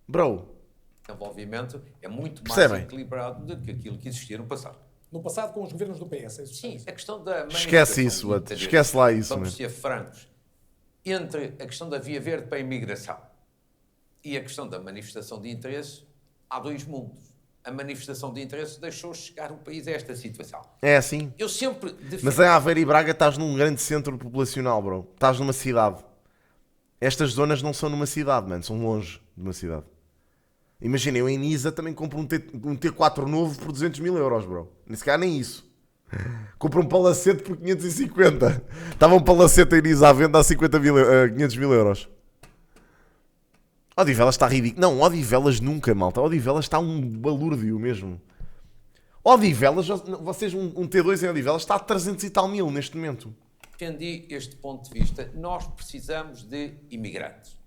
Bro. O desenvolvimento é muito mais Percebem? equilibrado do que aquilo que existia no passado. No passado, com os governos do PS. Sim, a questão da... Esquece isso, esquece lá isso. Vamos ser francos. Entre a questão da via verde para a imigração e a questão da manifestação de interesse, há dois mundos. a manifestação de interesse deixou chegar o país a esta situação. É assim. Eu sempre defendo... Mas em Aveiro e Braga estás num grande centro populacional, bro. Estás numa cidade. Estas zonas não são numa cidade, mano. São longe de uma cidade. Imagina, eu em Nisa também compro um T4 novo por 200 mil euros, bro. Nem sequer nem isso. Compro um palacete por 550. Estava um palacete em Nisa à venda a 500 mil euros. Odivelas está ridículo. Não, Odivelas nunca, malta. Odivelas está um balúrdio mesmo. Odivelas, vocês, um T2 em Odivelas está a 300 e tal mil neste momento. Defendi este ponto de vista. Nós precisamos de imigrantes.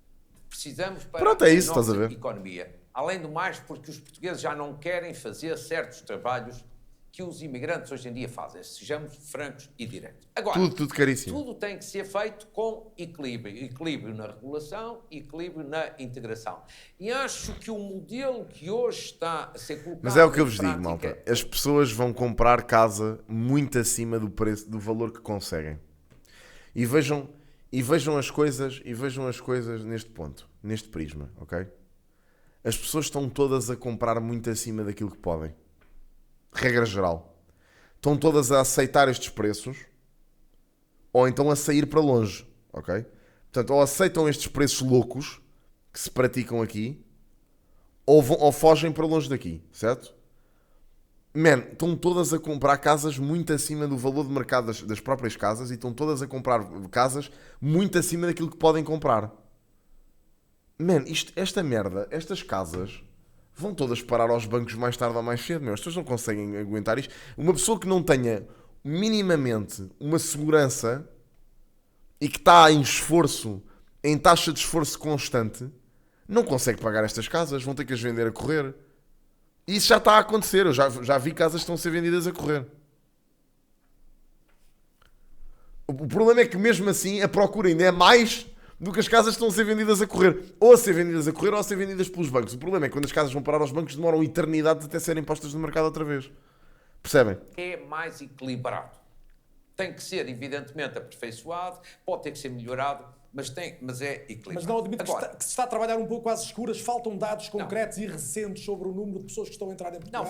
Precisamos para Pronto, é isso, a nossa estás a ver? economia. Além do mais, porque os portugueses já não querem fazer certos trabalhos que os imigrantes hoje em dia fazem. Sejamos francos e diretos. Agora, Tudo caríssimo. Tudo tem que ser feito com equilíbrio. Equilíbrio na regulação, equilíbrio na integração. E acho que o modelo que hoje está a ser colocado... Mas é o que eu vos em digo, prática... malta. As pessoas vão comprar casa muito acima do preço, do valor que conseguem. E vejam as coisas neste ponto, neste prisma, ok? As pessoas estão todas a comprar muito acima daquilo que podem. Regra geral. Estão todas a aceitar estes preços ou então a sair para longe, ok? Portanto, ou aceitam estes preços loucos que se praticam aqui ou fogem para longe daqui, certo? Man, estão todas a comprar casas muito acima do valor de mercado das próprias casas e estão todas a comprar casas muito acima daquilo que podem comprar. Man, esta merda, estas casas vão todas parar aos bancos mais tarde ou mais cedo, meu. As pessoas não conseguem aguentar isto. Uma pessoa que não tenha minimamente uma segurança e que está em esforço, em taxa de esforço constante, não consegue pagar estas casas, vão ter que as vender a correr. E isso já está a acontecer. Eu já vi casas que estão a ser vendidas a correr. O problema é que mesmo assim a procura ainda é mais do que as casas estão a ser vendidas a correr. Ou a ser vendidas a correr ou a ser vendidas pelos bancos. O problema é que quando as casas vão parar aos bancos demoram eternidades até serem postas no mercado outra vez. Percebem? É mais equilibrado. Tem que ser, evidentemente, aperfeiçoado, pode ter que ser melhorado, mas é equilibrado. Mas não admito que se está a trabalhar um pouco às escuras, faltam dados concretos e recentes sobre o número de pessoas que estão a entrar em Portugal.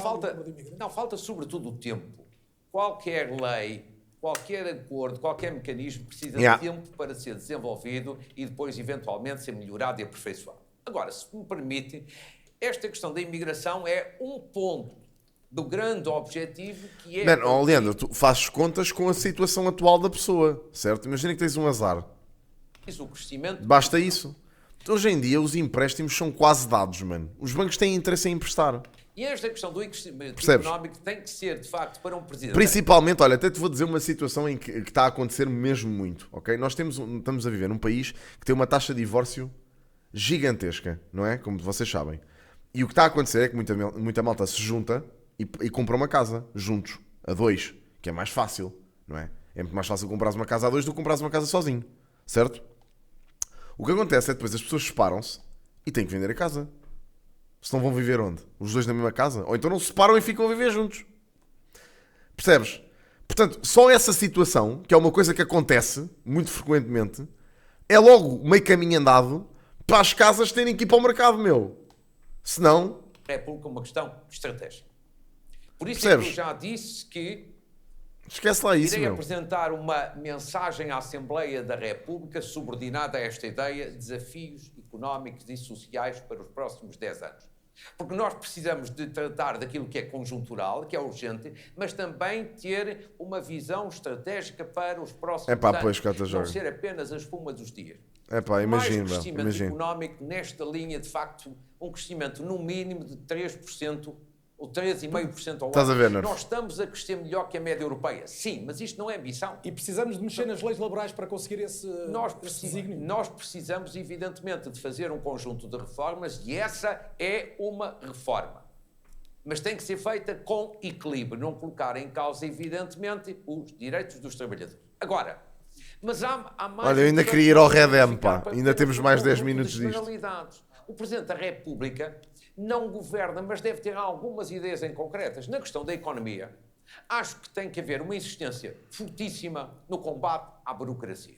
Falta sobretudo o tempo. Qualquer lei, qualquer acordo, qualquer mecanismo precisa de tempo para ser desenvolvido e depois, eventualmente, ser melhorado e aperfeiçoado. Agora, se me permite, esta questão da imigração é um ponto do grande objetivo que é... Leandro, tu fazes contas com a situação atual da pessoa, certo? Imagina que tens um azar. O crescimento... Basta isso. Hoje em dia os empréstimos são quase dados, mano. Os bancos têm interesse em emprestar. E esta questão do crescimento económico tem que ser, de facto, para um presidente... Principalmente, olha, até te vou dizer uma situação em que está a acontecer mesmo muito, ok? Nós estamos a viver num país que tem uma taxa de divórcio gigantesca, não é? Como vocês sabem. E o que está a acontecer é que muita malta se junta e compra uma casa juntos, a dois, que é mais fácil, não é? É muito mais fácil comprar uma casa a dois do que comprar uma casa sozinho, certo? O que acontece é que depois as pessoas separam-se e têm que vender a casa. Senão vão viver onde? Os dois na mesma casa? Ou então não se separam e ficam a viver juntos. Percebes? Portanto, só essa situação, que é uma coisa que acontece muito frequentemente, é logo meio caminho andado para as casas terem que ir para o mercado, meu. Senão... É por uma questão estratégica. Por isso Percebes? é que eu já disse que esquece lá isso, irei meu. apresentar uma mensagem à Assembleia da República subordinada a esta ideia de desafios económicos e sociais para os próximos 10 anos. Porque nós precisamos de tratar daquilo que é conjuntural, que é urgente, mas também ter uma visão estratégica para os próximos anos. Pois, não ser apenas a espuma dos dias. Imagina, mais crescimento económico nesta linha, de facto, um crescimento no mínimo de 3%, ou 3,5% ao Estás ano. a ver, Nerf? Nós estamos a crescer melhor que a média europeia. Sim, mas isto não é ambição. E precisamos de mexer nas leis laborais para conseguir esse desígnio? Nós precisamos, evidentemente, de fazer um conjunto de reformas e essa é uma reforma. Mas tem que ser feita com equilíbrio, não colocar em causa, evidentemente, os direitos dos trabalhadores. Agora, mas há mais... Olha, eu ainda queria ir ao Redem, pá. Ainda temos mais 10 minutos disto. O Presidente da República não governa, mas deve ter algumas ideias em concretas. Na questão da economia, acho que tem que haver uma insistência fortíssima no combate à burocracia.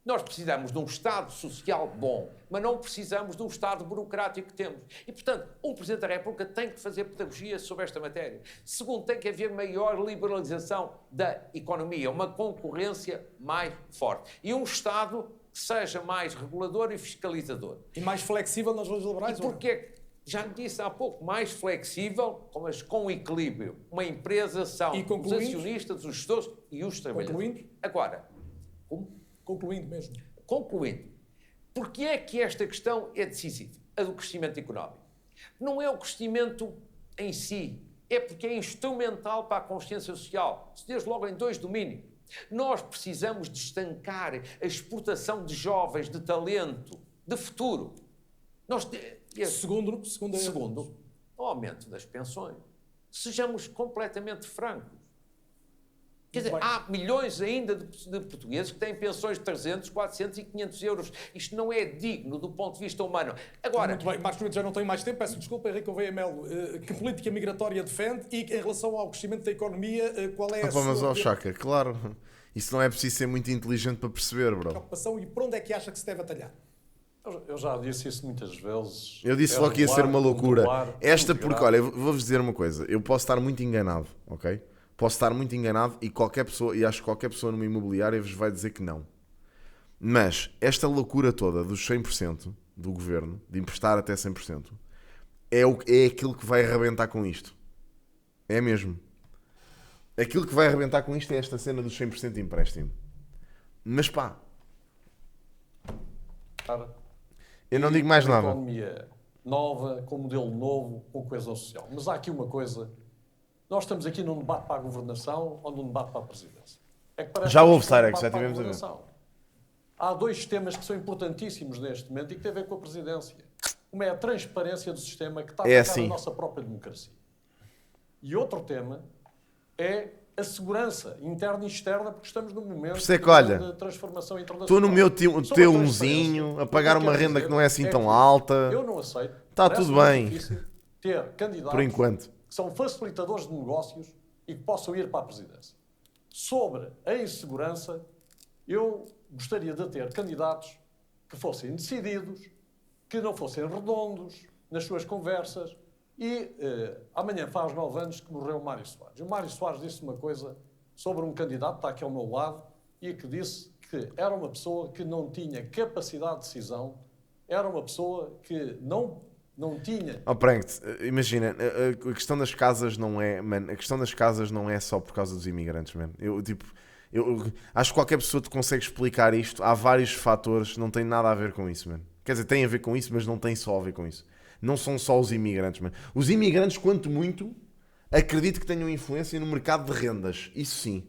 Nós precisamos de um Estado social bom, mas não precisamos de um Estado burocrático que temos. E, portanto, um Presidente da República tem que fazer pedagogia sobre esta matéria. Segundo, tem que haver maior liberalização da economia, uma concorrência mais forte. E um Estado que seja mais regulador e fiscalizador. E mais flexível nas leis laborais? E porquê? Já lhe disse há pouco, mais flexível, mas com equilíbrio. Uma empresa são os acionistas, os gestores e os trabalhadores. Agora, como? Concluindo mesmo. Concluindo, porque é que esta questão é decisiva? A do crescimento económico. Não é o crescimento em si, é porque é instrumental para a consciência social, desde logo em 2 domínios. Nós precisamos de estancar a exportação de jovens, de talento, de futuro. Segundo, o aumento das pensões. Sejamos completamente francos. Quer dizer, há milhões ainda de portugueses que têm pensões de 300, 400 e 500 euros. Isto não é digno do ponto de vista humano. Agora... Muito bem, Marcos Mendes, já não tenho mais tempo. Peço desculpa, Henrique Gouveia Melo. Que política migratória defende e em relação ao crescimento da economia, qual é a sua... Mas, Chaka, claro, isso não é preciso ser muito inteligente para perceber, bro. Preocupação e por onde é que acha que se deve atalhar? Eu já disse isso muitas vezes. Eu disse logo que ia ser uma loucura. Esta porque, olha, vou-vos dizer uma coisa. Eu posso estar muito enganado, ok? Posso estar muito enganado e qualquer pessoa, e acho que qualquer pessoa numa imobiliária vos vai dizer que não. Mas esta loucura toda dos 100% do governo, de emprestar até 100%, é aquilo que vai arrebentar com isto. É mesmo. Aquilo que vai arrebentar com isto é esta cena dos 100% de empréstimo. Mas pá... Eu não digo mais nada. Uma economia nova, com um modelo novo, com coesão social. Mas há aqui uma coisa... Nós estamos aqui num debate para a governação ou num debate para a presidência? É que parece já houve, que Sarex, já tivemos a ver. Há 2 temas que são importantíssimos neste momento e que têm a ver com a presidência. Uma é a transparência do sistema que está a atacar a nossa própria democracia. E outro tema é a segurança interna e externa, porque estamos num momento de transformação internacional. Estou no meu T1zinho, a pagar uma renda que não é assim tão alta. Eu não aceito. Está tudo bem. Ter candidatos por enquanto, que são facilitadores de negócios e que possam ir para a presidência. Sobre a insegurança, eu gostaria de ter candidatos que fossem decididos, que não fossem redondos nas suas conversas. E amanhã faz 9 anos que morreu o Mário Soares. E o Mário Soares disse uma coisa sobre um candidato, está aqui ao meu lado, e que disse que era uma pessoa que não tinha capacidade de decisão, era uma pessoa que não tinha... Imagina, a questão das casas não é... Man, a questão das casas não é só por causa dos imigrantes, man. Eu acho que qualquer pessoa te consegue explicar isto. Há vários fatores, não tem nada a ver com isso, man. Quer dizer, tem a ver com isso, mas não tem só a ver com isso. Não são só os imigrantes, man. Os imigrantes, quanto muito, acredito que tenham influência no mercado de rendas. Isso sim.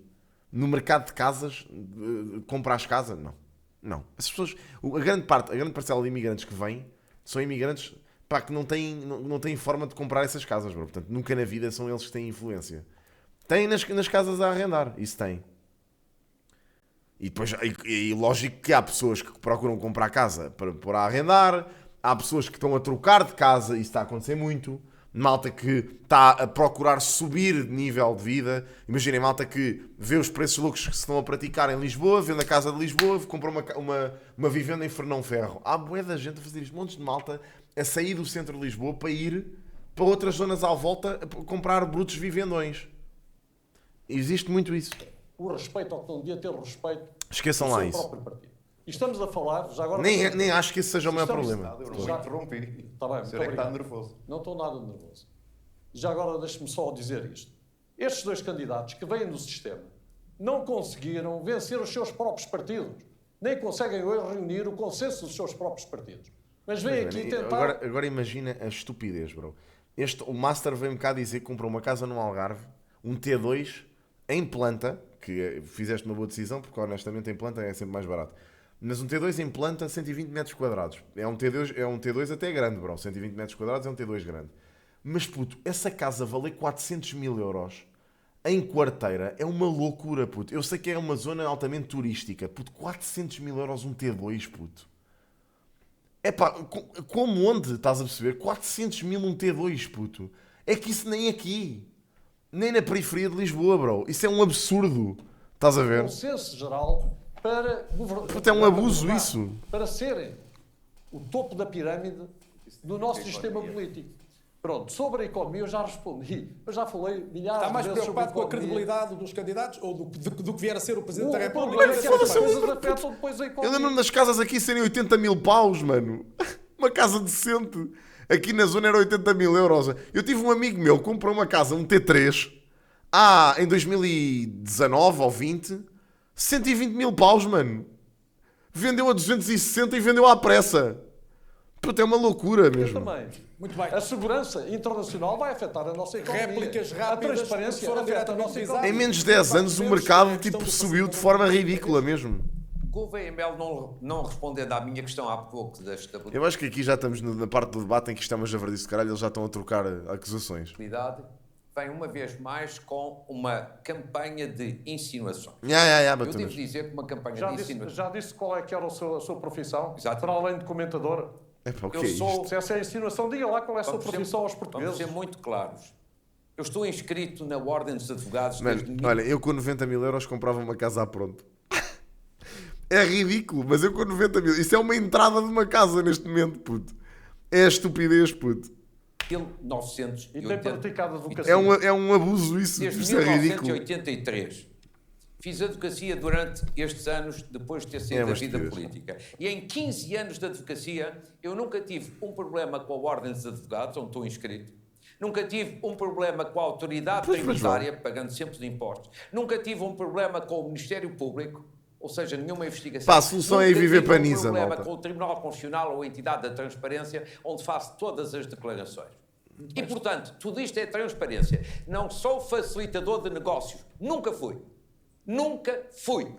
No mercado de casas, comprar as casas, não. Não. As pessoas, a grande parcela de imigrantes que vêm, são imigrantes que não têm forma de comprar essas casas, bro. Portanto, nunca na vida são eles que têm influência. Têm nas casas a arrendar. Isso tem. E depois, lógico que há pessoas que procuram comprar casa para pôr a arrendar. Há pessoas que estão a trocar de casa, isso está a acontecer muito. Malta que está a procurar subir de nível de vida. Imaginem, malta que vê os preços loucos que se estão a praticar em Lisboa, vende a casa de Lisboa, compra uma vivenda em Fernão Ferro. Há bué da gente a fazer isto, montes de malta a sair do centro de Lisboa para ir para outras zonas à volta a comprar brutos vivendões. Existe muito isso. O respeito ao que não devia ter respeito. Esqueçam lá isso. E estamos a falar, já agora... Nem acho que esse seja o maior problema. Eu não interrompi. Está bem, o senhor é que está nervoso. Não estou nada nervoso. Já agora deixe-me só dizer isto. Estes 2 candidatos que vêm do sistema não conseguiram vencer os seus próprios partidos. Nem conseguem hoje reunir o consenso dos seus próprios partidos. Mas vêm aqui tentar... Agora imagina a estupidez, bro. O Master veio-me cá dizer que comprou uma casa no Algarve, um T2 em planta, que fizeste uma boa decisão, porque honestamente em planta é sempre mais barato. Mas um T2 em planta, 120 metros quadrados. É um T2 até grande, bro. 120 metros quadrados é um T2 grande. Mas, puto, essa casa valer 400 mil euros em quarteira é uma loucura, puto. Eu sei que é uma zona altamente turística. Puto, 400 mil euros um T2, puto. É pá, como onde? Estás a perceber? 400 mil um T2, puto. É que isso nem aqui. Nem na periferia de Lisboa, bro. Isso é um absurdo. Estás a ver? O consenso geral para É um abuso isso. Para serem o topo da pirâmide do nosso sistema político. Pronto, sobre a economia eu já respondi. Eu já falei milhares Está mais de vezes sobre a preocupado com a economia. credibilidade dos candidatos ou do que vier a ser o Presidente da O República? problema é que essas coisas afetam depois a Eu economia. lembro-me das casas aqui serem 80 mil paus, mano. Uma casa decente. Aqui na zona era 80 mil euros. Eu tive um amigo meu que comprou uma casa, um T3, em 2019 ou 20, 120 mil paus, mano. Vendeu a 260 e vendeu à pressa. Puta, é uma loucura mesmo. Também. Muito bem. A segurança internacional vai afetar a nossa economia. Réplicas rápidas, A transparência foram afeta a nossa diretamente economia. Em menos de 10 anos o mercado tipo, subiu de forma ridícula mesmo. Gouveia Melo não respondendo à minha questão há pouco da estabilidade, Eu acho que aqui já estamos na parte do debate em que isto é uma javardice de caralho, eles já estão a trocar acusações. vem uma vez mais com uma campanha de insinuações. Eu devo dizer que uma campanha de insinuações... Já disse qual é que era a sua profissão? Exatamente. Para além de comentador? Se essa é a insinuação, diga lá qual é a sua profissão aos portugueses. Vamos ser muito claros. Eu estou inscrito na Ordem dos Advogados Mano, desde... olha, eu com 90 mil euros comprava uma casa a pronto. É ridículo, mas eu com 90 mil... Isso é uma entrada de uma casa neste momento, puto. É a estupidez, puto. 1980... E tem praticado advocacia. É um abuso isso. Desde Isso é ridículo. 1983. Fiz advocacia durante estes anos, depois de ter saído da vida política. E em 15 anos de advocacia, eu nunca tive um problema com a Ordem dos Advogados, onde estou inscrito. Nunca tive um problema com a autoridade tributária, pagando sempre os impostos. Nunca tive um problema com o Ministério Público, ou seja, nenhuma investigação. Pá, a solução é ir viver para Nisa, problema malta. com o Tribunal Constitucional ou a entidade da transparência, onde faço todas as declarações. E, portanto, tudo isto é transparência. Não sou facilitador de negócios. Nunca fui. Nunca fui.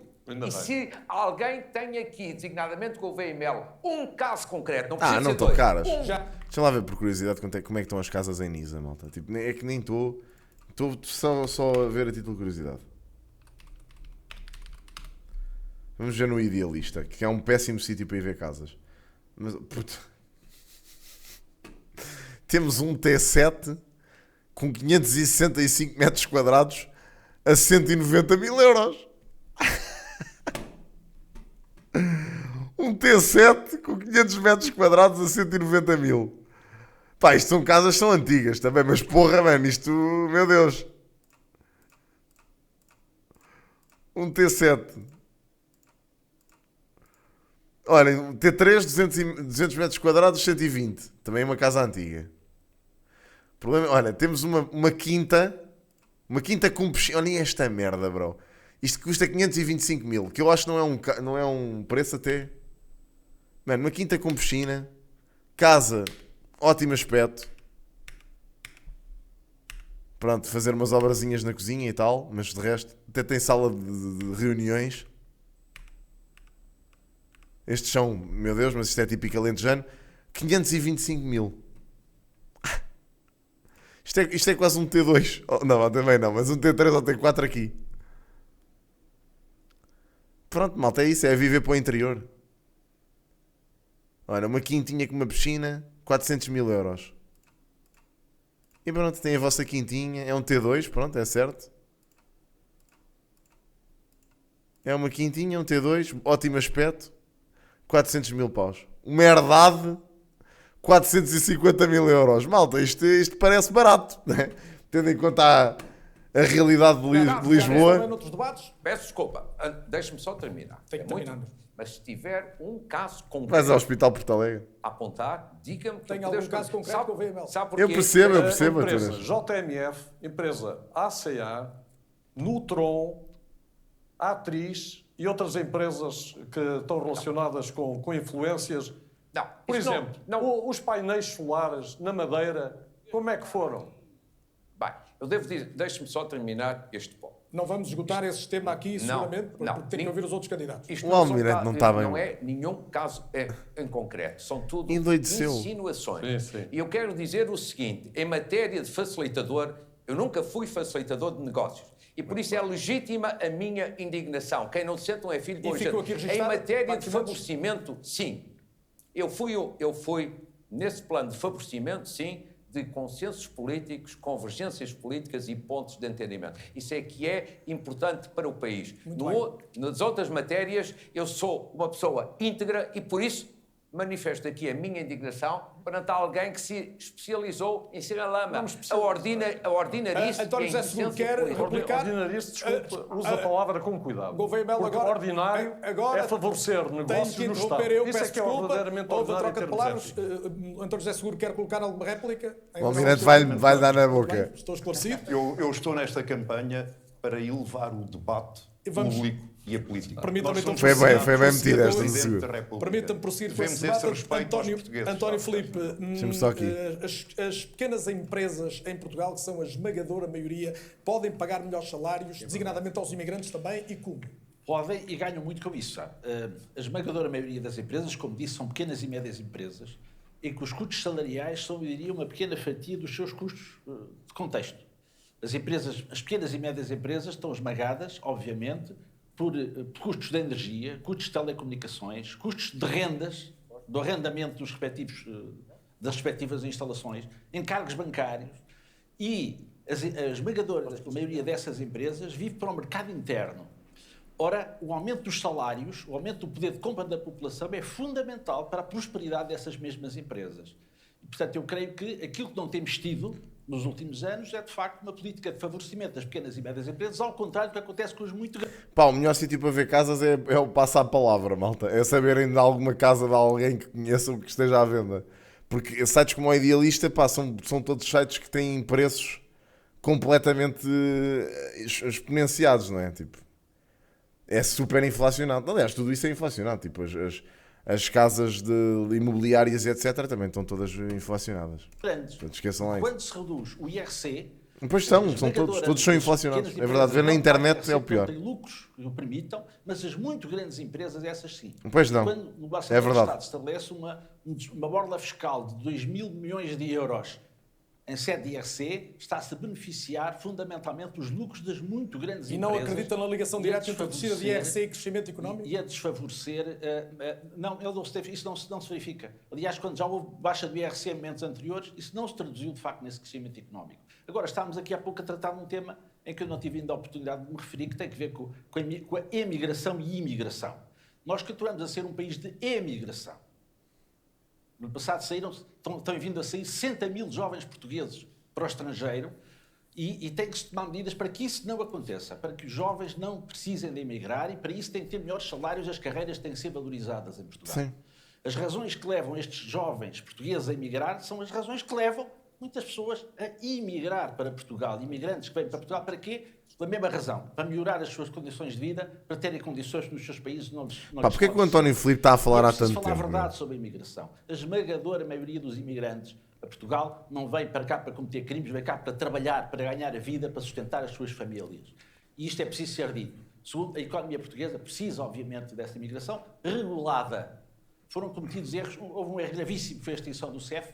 Se alguém tem aqui, designadamente Gouveia Melo, um caso concreto, não precisa não ser estão dois. caras. Deixa lá ver por curiosidade como é que estão as casas em Nisa, malta. Tipo, é que nem estou. Estou só a ver a título de curiosidade. Vamos ver no Idealista, que é um péssimo sítio para ir ver casas. Mas, puto. Temos um T7 com 565 metros quadrados a 190 mil euros. Um T7 com 500 metros quadrados a 190 mil. Pá, isto são casas, são antigas também, mas porra, mano, isto, meu Deus. Um T7. Olha, um T3, 200 metros quadrados, 120. Também é uma casa antiga. Problema, olha, temos uma quinta com piscina. Olha esta merda, bro. Isto custa 525 mil, que eu acho que não é um preço até. Mano, uma quinta com piscina, casa, ótimo aspecto. Pronto, fazer umas obrazinhas na cozinha e tal, mas de resto, até tem sala de reuniões. Estes são, meu Deus, mas isto é típico alentejano, 525 mil. Isto é quase um T2. Oh, não, também não, mas um T3 ou T4 aqui. Pronto, malta, é isso, é viver para o interior. Olha, uma quintinha com uma piscina, 400 mil euros. E pronto, tem a vossa quintinha, é um T2, pronto, é certo. É uma quintinha, um T2, ótimo aspecto, 400 mil paus. Uma herdade, 450 mil euros. Malta, isto parece barato, né? Tendo em conta a realidade de Lisboa. Peço desculpa, deixe-me só terminar. Tem que terminar. Mas se tiver um caso concreto... Vais ao Hospital Porto Alegre. ...apontar, diga-me... Tem algum caso concreto com o Gouveia Melo? Eu percebo. Empresa JMF, empresa ACA, Nutron, Atriz e outras empresas que estão relacionadas com influências. Não, por exemplo, os painéis solares na Madeira, como é que foram? Bem, eu devo dizer, deixe-me só terminar este ponto. Não vamos esgotar esse tema aqui, seguramente, porque tem que ouvir os outros candidatos. O Almirante não está bem. Não é nenhum caso em concreto, são tudo Endoideceu. insinuações. Sim. E eu quero dizer o seguinte, em matéria de facilitador, eu nunca fui facilitador de negócios. E por isso é legítima a minha indignação. Quem não se senta é filho de bom jeito. Em matéria de favorecimento, sim. Eu fui, nesse plano de favorecimento, sim, de consensos políticos, convergências políticas e pontos de entendimento. Isso é que é importante para o país. Nas outras matérias, eu sou uma pessoa íntegra e, por isso, manifesto aqui a minha indignação perante alguém que se especializou em ser a lama, a ordinarice. António José Seguro quer replicar. Ordinarice, desculpa, usa a palavra com cuidado. Gouveia Melo, porque agora, ordinário é favorecer negócios no Estado. Eu Isso peço é que é verdadeiramente houve a ordinário. troca de palavras. António José Seguro quer colocar alguma réplica? O Almirante vai dar na boca. Estou esclarecido. Eu estou nesta campanha para elevar o debate público e a política. Foi bem metido esta do Seguro. Permita-me prosseguir com esse Devemos esse debate. respeito aos portugueses. António Filipe, só aqui. as pequenas empresas em Portugal, que são a esmagadora maioria, podem pagar melhores salários, designadamente aos imigrantes também, e como? Podem e ganham muito com isso. Sabe? A esmagadora maioria das empresas, como disse, são pequenas e médias empresas, em que os custos salariais são, eu diria, uma pequena fatia dos seus custos de contexto. As pequenas e médias empresas estão esmagadas, obviamente, por custos de energia, custos de telecomunicações, custos de rendas, do arrendamento das respectivas instalações, encargos bancários, e a esmagadora maioria dessas empresas vive para o mercado interno. Ora, o aumento dos salários, o aumento do poder de compra da população é fundamental para a prosperidade dessas mesmas empresas. E, portanto, eu creio que aquilo que não temos tido nos últimos anos é, de facto, uma política de favorecimento das pequenas e médias empresas, ao contrário do que acontece com os muito grandes. Pá, o melhor sítio para ver casas é o passar a palavra, malta. É saberem de alguma casa de alguém que conheçam que esteja à venda. Porque sites como o Idealista, pá, são todos sites que têm preços completamente exponenciados, não é? Tipo, é super inflacionado. Aliás, tudo isso é inflacionado. Tipo, as casas de imobiliárias e etc. também estão todas inflacionadas. Portanto, esqueçam lá isso. Quando se reduz o IRC... Pois são todos são inflacionados. É verdade, ver na internet é o pior. Não tem lucros que o permitam, mas as muito grandes empresas, essas sim. Pois não, quando no é verdade. O Estado estabelece uma borla fiscal de 2.000 milhões de euros em sede de IRC, está-se a beneficiar fundamentalmente os lucros das muito grandes empresas. E não acredita na ligação direta entre a descida de IRC e crescimento económico? E a desfavorecer... isso não se verifica. Aliás, quando já houve baixa do IRC em momentos anteriores, isso não se traduziu, de facto, nesse crescimento económico. Agora, estamos aqui há pouco a tratar de um tema em que eu não tive ainda a oportunidade de me referir, que tem que ver com a emigração e imigração. Nós continuamos a ser um país de emigração. No passado estão vindo a sair 60 mil jovens portugueses para o estrangeiro e tem que se tomar medidas para que isso não aconteça, para que os jovens não precisem de emigrar e para isso têm que ter melhores salários, as carreiras têm que ser valorizadas em Portugal. Sim. As razões que levam estes jovens portugueses a emigrar são as razões que levam muitas pessoas a emigrar para Portugal. Imigrantes que vêm para Portugal para quê? Pela mesma razão, para melhorar as suas condições de vida, para terem condições que nos seus países não lhes porquê que o António Filipe está a falar há tanto tempo? Falar a verdade sobre a imigração. A esmagadora maioria dos imigrantes a Portugal não vem para cá para cometer crimes, vem cá para trabalhar, para ganhar a vida, para sustentar as suas famílias. E isto é preciso ser dito. Segundo, a economia portuguesa precisa, obviamente, dessa imigração regulada. Foram cometidos erros, houve um erro gravíssimo, que foi a extinção do CEF,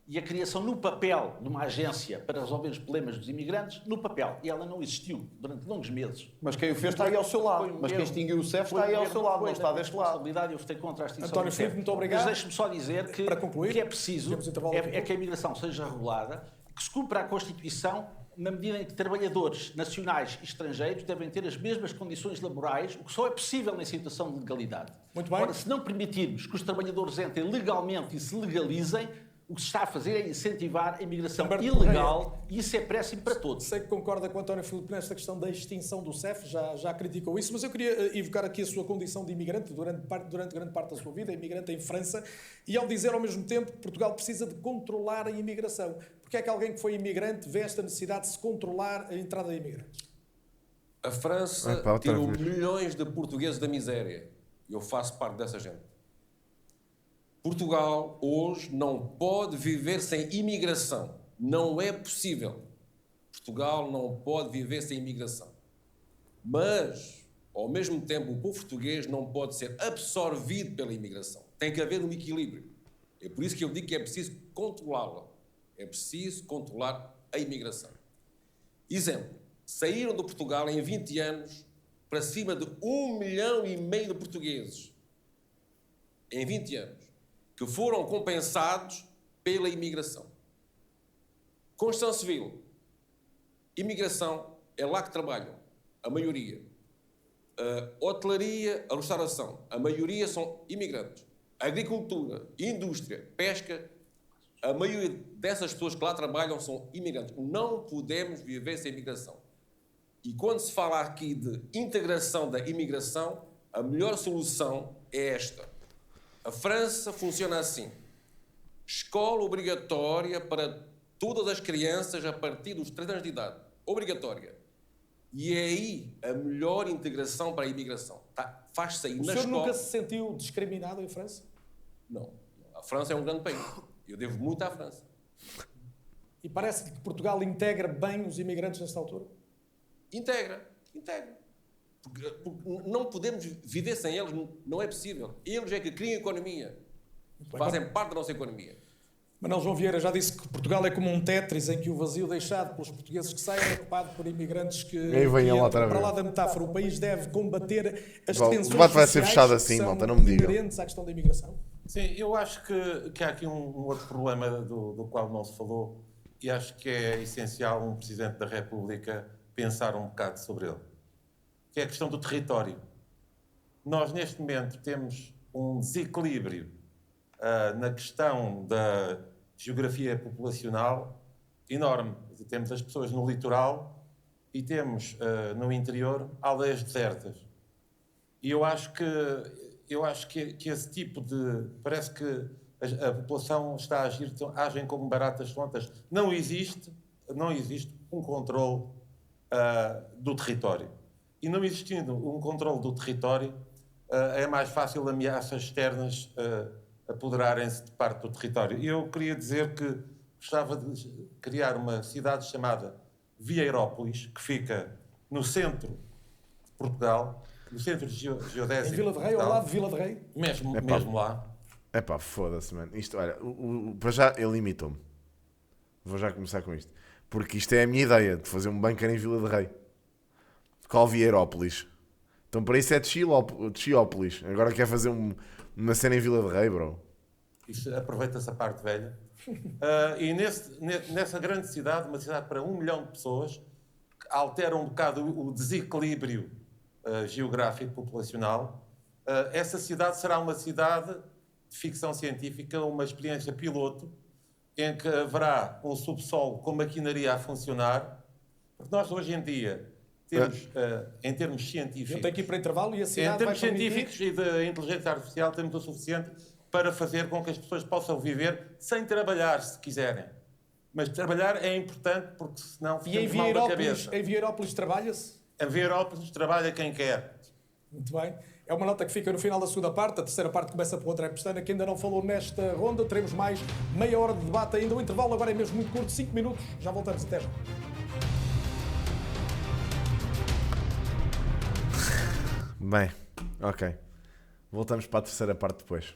e a criação no papel de uma agência para resolver os problemas dos imigrantes, no papel. E ela não existiu durante longos meses. Mas quem o fez está aí ao seu lado. Mas quem extinguiu o CEF está aí ao seu lado, não está deste lado. Eu votei contra a extinção António do CEF. Filipe, muito obrigado. Mas deixe-me só dizer que, para concluir, o que é preciso é que a imigração seja regulada, que se cumpra a Constituição, na medida em que trabalhadores nacionais e estrangeiros devem ter as mesmas condições laborais, o que só é possível em situação de legalidade. Muito bem. Ora, se não permitirmos que os trabalhadores entrem legalmente e se legalizem, o que se está a fazer é incentivar a imigração ilegal e isso é péssimo para todos. Sei que concorda com o António Filipe nesta questão da extinção do CEF, já criticou isso, mas eu queria evocar aqui a sua condição de imigrante durante grande parte da sua vida, imigrante em França, e ao dizer ao mesmo tempo que Portugal precisa de controlar a imigração. Porque é que alguém que foi imigrante vê esta necessidade de se controlar a entrada de imigrantes? A França tirou milhões de portugueses da miséria. Eu faço parte dessa gente. Portugal hoje não pode viver sem imigração. Não é possível. Portugal não pode viver sem imigração. Mas, ao mesmo tempo, o povo português não pode ser absorvido pela imigração. Tem que haver um equilíbrio. É por isso que eu digo que é preciso controlá-la. É preciso controlar a imigração. Exemplo, saíram de Portugal em 20 anos para cima de 1,5 milhão de portugueses. Em 20 anos. Que foram compensados pela imigração. Construção civil, imigração, é lá que trabalham, a maioria. Hotelaria, a restauração, a maioria são imigrantes. Agricultura, indústria, pesca, a maioria dessas pessoas que lá trabalham são imigrantes. Não podemos viver sem imigração. E quando se fala aqui de integração da imigração, a melhor solução é esta. A França funciona assim. Escola obrigatória para todas as crianças a partir dos 3 anos de idade. Obrigatória. E é aí a melhor integração para a imigração. Faz-se aí na escola. O senhor nunca se sentiu discriminado em França? Não. A França é um grande país. Eu devo muito à França. E parece que Portugal integra bem os imigrantes nesta altura? Integra. Porque não podemos viver sem eles, não é possível. Eles é que criam economia. Fazem parte da nossa economia. Manuel João Vieira já disse que Portugal é como um Tetris em que o vazio deixado pelos portugueses que saem é ocupado por imigrantes que para lá da metáfora. O país deve combater as tensões o debate vai ser fechado sociais assim, que malta, são não me digam. inerentes à questão da imigração. Sim, eu acho que há aqui um outro problema do qual não se falou e acho que é essencial um Presidente da República pensar um bocado sobre ele, que é a questão do território. Nós, neste momento, temos um desequilíbrio na questão da geografia populacional enorme. Temos as pessoas no litoral e temos no interior aldeias desertas. E eu acho que esse tipo de... Parece que a população está a agir, agem como baratas tontas. Não existe um controle do território. E não existindo um controle do território, é mais fácil ameaças externas apoderarem-se de parte do território. E eu queria dizer que gostava de criar uma cidade chamada Vieirópolis, que fica no centro de Portugal, no centro geodésico. Em Vila de Rei, ao lado de Vila de Rei? Mesmo lá. Epá, foda-se, mano. Isto, olha, para já ele imitou-me. Vou já começar com isto. Porque isto é a minha ideia, de fazer um bunker em Vila de Rei. Qual Vieirópolis? Então para isso é de Chiópolis. Agora quer fazer uma cena em Vila de Rei, bro. Isso aproveita-se a parte velha. E nessa grande cidade, uma cidade para 1 milhão de pessoas, que altera um bocado o desequilíbrio geográfico populacional, essa cidade será uma cidade de ficção científica, uma experiência piloto, em que haverá um subsolo com maquinaria a funcionar, porque nós hoje em dia temos, em termos científicos... Eu tenho que ir para intervalo e a cidade em termos científicos e de inteligência artificial temos o suficiente para fazer com que as pessoas possam viver sem trabalhar, se quiserem. Mas trabalhar é importante porque senão ficamos mal da cabeça. E em Vieirópolis trabalha-se? Em Vieirópolis trabalha quem quer. Muito bem. É uma nota que fica no final da segunda parte. A terceira parte começa por André Pestana, que ainda não falou nesta ronda. Teremos mais meia hora de debate ainda. O intervalo agora é mesmo muito curto, 5 minutos. Já voltamos, até já. Bem, ok. Voltamos para a terceira parte depois.